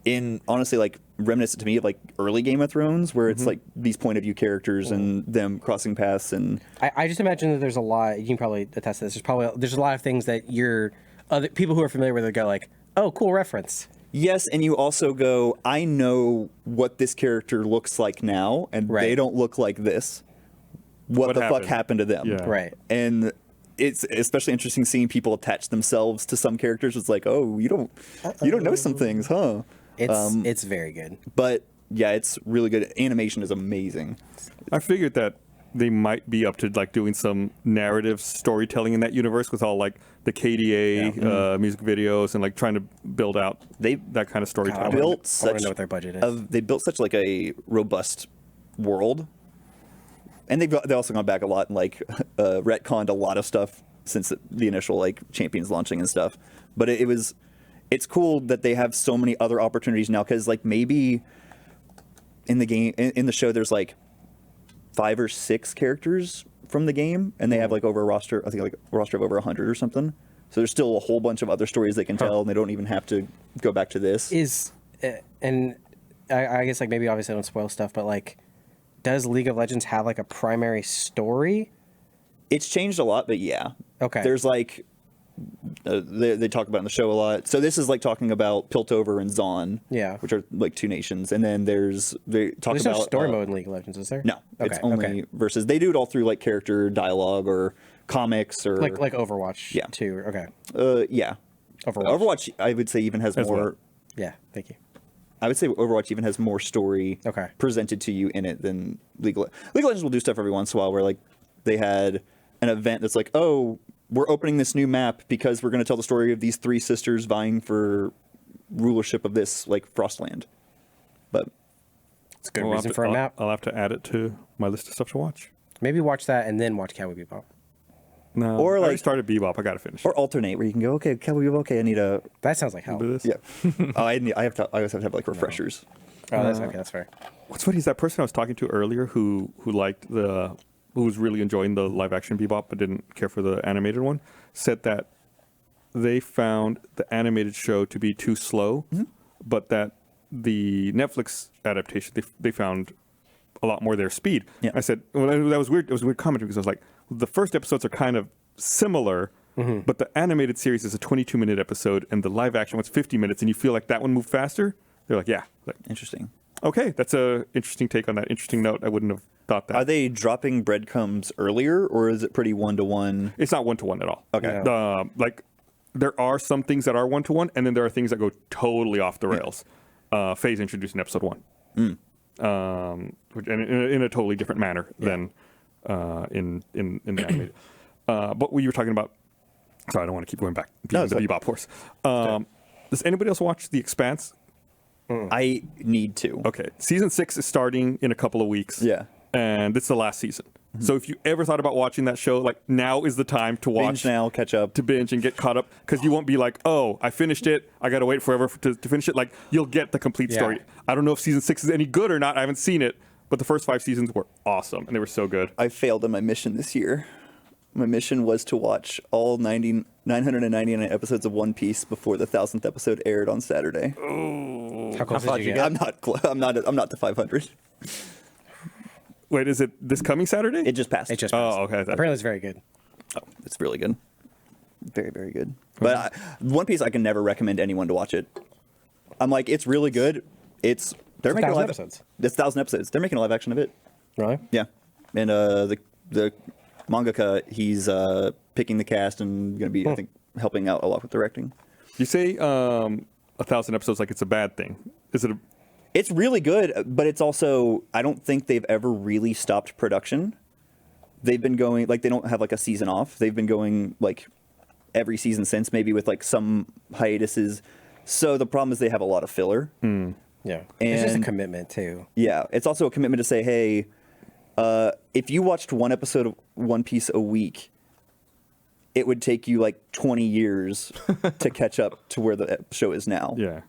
in, honestly, like reminiscent to me of like early Game of Thrones, where it's like these point of view characters and them crossing paths. And I just imagine that there's a lot. You can probably attest to this. There's a lot of things that other people who are familiar with it go like, oh, cool reference. yes, and you also go, I know what this character looks like now, and Right. they don't look like this. What the fuck happened to them? Yeah. Right. And it's especially interesting seeing people attach themselves to some characters. It's like, oh, you don't know some things, huh? It's very good. But yeah, it's really good. Animation is amazing. I figured that they might be up to like doing some narrative storytelling in that universe with all like the KDA music videos and like trying to build out that kind of storytelling. I Built want such to know what their budget is. they built such like a robust world, and they've also gone back a lot and like retconned a lot of stuff since the initial like Champions launching and stuff. But it's cool that they have so many other opportunities now, because like maybe in the game in the show there's like 5 or 6 characters from the game, and they have like over a roster, I think like a roster of over 100 or something. So there's still a whole bunch of other stories they can tell, and they don't even have to go back to this. And I guess like maybe obviously I don't spoil stuff, but like, does League of Legends have like a primary story? It's changed a lot, but yeah. Okay. There's like they talk about it in the show a lot. So this is like talking about Piltover and Zaun, Yeah. which are like 2 nations, and then they talk There's about no story mode in League of Legends, is there? No, it's only versus. They do it all through like character dialogue or comics or like Overwatch. Yeah. Too. Okay. yeah. Overwatch. I would say even has As more. well. Yeah. Thank you. I would say Overwatch even has more story Okay. presented to you in it than League of Legends will do stuff every once in a while where like they had an event that's like, oh, we're opening this new map because we're going to tell the story of these 3 sisters vying for rulership of this like Frostland. But It's a good reason for a map. I'll have to add it to my list of stuff to watch. Maybe watch that and then watch Cowboy Bebop. No, Or I already like- started Bebop. I got to finish. or alternate where you can go, okay, okay, I need a That sounds like hell. Do this. yeah. I always have to have like refreshers. Oh, that's okay. That's fair. What's funny is that person I was talking to earlier who was really enjoying the live action Bebop but didn't care for the animated one, said that they found the animated show to be too slow, but that the Netflix adaptation they found a lot more their speed. Yeah. I said, well, that was weird. It was a weird comment because I was like, the first episodes are kind of similar, but the animated series is a 22-minute episode and the live action one's 50 minutes, and you feel like that one moved faster. They're like, yeah. Like, Interesting. okay, that's a interesting take on that. Interesting note. I wouldn't have thought that. Are they dropping breadcrumbs earlier, or is it pretty 1-to-1? It's not 1-to-1 at all. Okay. Yeah. Like there are some things that are 1-to-1, and then there are things that go totally off the rails. Faye's introduced in episode 1, which, and in a totally different manner than in the animated. But we were talking about. Sorry, I don't want to keep going back. No, The it's Bebop horse. Does anybody else watch The Expanse? I need to. Okay, season 6 is starting in a couple of weeks. Yeah. And it's the last season. So if you ever thought about watching that show, like now is the time to watch. Binge now, catch up. To binge and get caught up, because you won't be like, oh, I finished it. I got to wait forever to finish it. Like, you'll get the complete story. I don't know if season 6 is any good or not. I haven't seen it. But the first 5 seasons were awesome, and they were so good. I failed on my mission this year. My mission was to watch all 999 episodes of One Piece before the 1000th episode aired on Saturday. How close did you get? I'm not to 500. Wait, is it this coming Saturday? It just passed. It just. Oh, okay. Apparently, it's very good. Oh, it's really good. Very, very good. But One Piece, I can never recommend anyone to watch it. I'm like, it's really good. They're making 1,000 live episodes. It's 1,000 episodes. They're making a live action of it. Really? Yeah, and the mangaka, he's picking the cast and going to be, I think, helping out a lot with directing. You say 1,000 episodes like it's a bad thing. Is it It's really good, but it's also, I don't think they've ever really stopped production. They've been going, like, they don't have, like, a season off. They've been going, like, every season since, maybe with, like, some hiatuses. So the problem is they have a lot of filler. Yeah. It's just a And- commitment, too. Yeah, it's also a commitment to say, hey, if you watched one episode of One Piece a week, it would take you, like, 20 years to catch up to where the show is now. Yeah.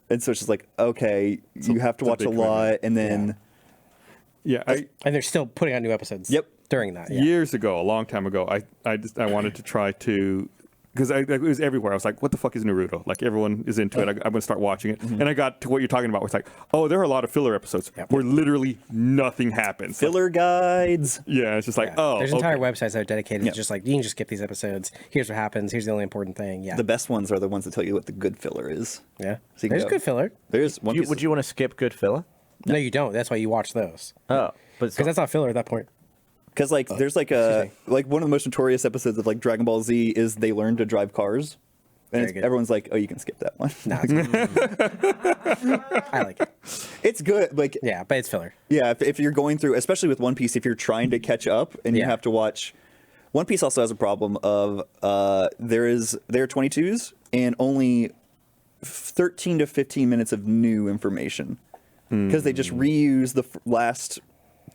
And so it's just like, okay, you have to it's a watch a big lot, and then Yeah. And they're still putting out new episodes Yep. during that. Yeah. Years ago, a long time ago, I wanted to try to, because it was everywhere. I was like, what the fuck is Naruto? Like, everyone is into it. I'm going to start watching it. And I got to what you're talking about. Where it's like, oh, there are a lot of filler episodes where literally nothing happens. filler guides. Yeah, it's just like, Yeah. oh, There's entire okay. websites that are dedicated to just like, you can just skip these episodes. Here's what happens. Here's the only important thing. Yeah. The best ones are the ones that tell you what the good filler is. Yeah. So you can There's go. good filler. There's One Piece. Would you want to skip good filler? No, you don't. That's why you watch those. Oh, but it's Because that's not filler at that point. Because like there's like a like one of the most notorious episodes of like Dragon Ball Z is they learn to drive cars, and Very good. everyone's like, oh, you can skip that one. Nah, it's good. I like it. It's good. Like Yeah, but it's filler. yeah, if you're going through, especially with One Piece, if you're trying to catch up and you Yeah. have to watch. One Piece also has a problem of there are 22s and only 13 to 15 minutes of new information because they just reuse the last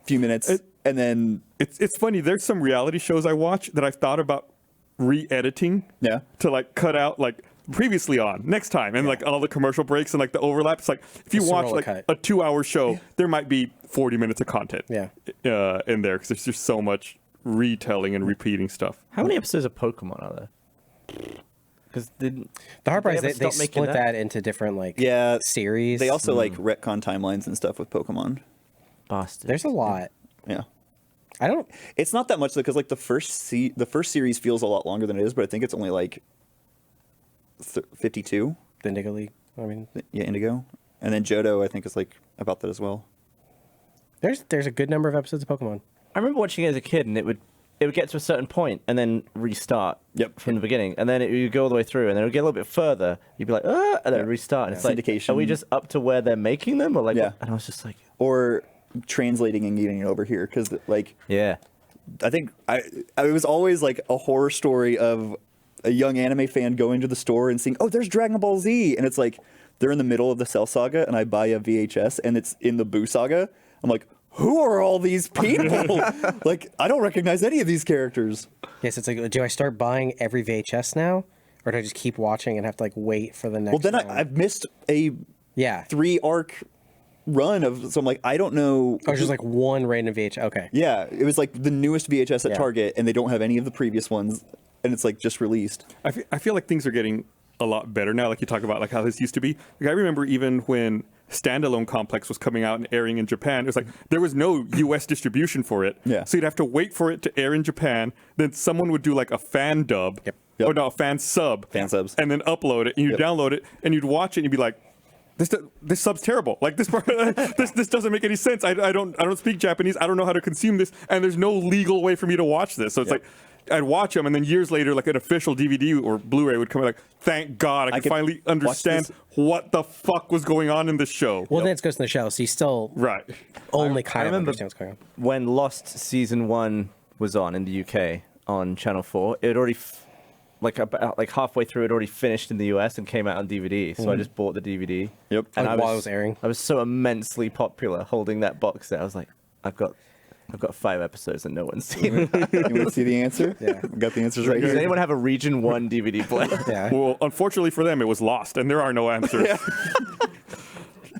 few minutes and then It's funny. There's some reality shows I watch that I've thought about re-editing. Yeah. To like cut out like previously on next time and like all the commercial breaks and like the overlap. It's like if you The watch Sorola like cut. a 2-hour show, there might be 40 minutes of content. Yeah. In there because there's just so much retelling and repeating stuff. How many episodes of Pokemon are there? Because The hard part is ever they stop making split that? that into different like Yeah, series. they also like retcon timelines and stuff with Pokemon. bastard. There's a lot. Yeah. I don't. It's not that much though, because like the first series feels a lot longer than it is, but I think it's only like 52. The Indigo League. I mean, Yeah, Indigo, and then Johto I think is like about that as well. there's a good number of episodes of Pokemon. I remember watching it as a kid, and it would get to a certain point and then restart. Yep. From the beginning, and then you go all the way through, and then it would get a little bit further. You'd be like, and then it'd restart. And it's like, Syndication. are we just up to where they're making them, or like? Yeah. What? And I was just like, Or translating and getting it over here because like yeah. I think it was always like a horror story of a young anime fan going to the store and seeing, oh, there's Dragon Ball Z, and it's like they're in the middle of the Cell Saga, and I buy a VHS, and it's in the Boo Saga. I'm like, who are all these people? Like, I don't recognize any of these characters. Yes, it's like, do I start buying every VHS now, or do I just keep watching and have to like wait for the next? Well, then one? I've missed a yeah. 3 arc run of, so I'm like, I don't know. Oh, it's just like one random VHS. Okay. Yeah, it was like the newest VHS at Yeah. Target, and they don't have any of the previous ones, and it's like just released. I feel like things are getting a lot better now. Like you talk about like how this used to be. Like I remember even when Standalone Complex was coming out and airing in Japan, it was like there was no U.S. distribution for it. Yeah. So you'd have to wait for it to air in Japan. Then someone would do like a fan dub. Yep. Or no, a fan sub. Fan subs. And then upload it, and you download it, and you'd watch it, and you'd be like, this sub's terrible. Like this part, this doesn't make any sense. I don't speak Japanese. I don't know how to consume this, and there's no legal way for me to watch this. So it's like I'd watch them, and then years later, like an official DVD or Blu-ray would come out. Like, thank God, I could finally watch understand this. what the fuck was going on in this show. Well, then it's Ghost in the Shell, so you still Right. only kind of remember- understand what's going on. When Lost season 1 was on in the UK on Channel 4, it already about like halfway through, it already finished in the US and came out on DVD. So I just bought the DVD. Yep. And Like, while it was airing? I was so immensely popular holding that box set. I was like, I've got 5 episodes and no one's seen it. You want to see the answer? Yeah. We got the answers right Does here. anyone have a Region 1 DVD player? Yeah. Well, unfortunately for them, it was lost, and there are no answers.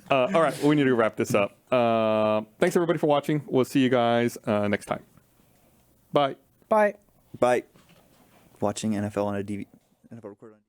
All right, well, we need to wrap this up. Thanks everybody for watching. We'll see you guys next time. Bye. Bye. By watching NFL on a DVD, NFL recorded on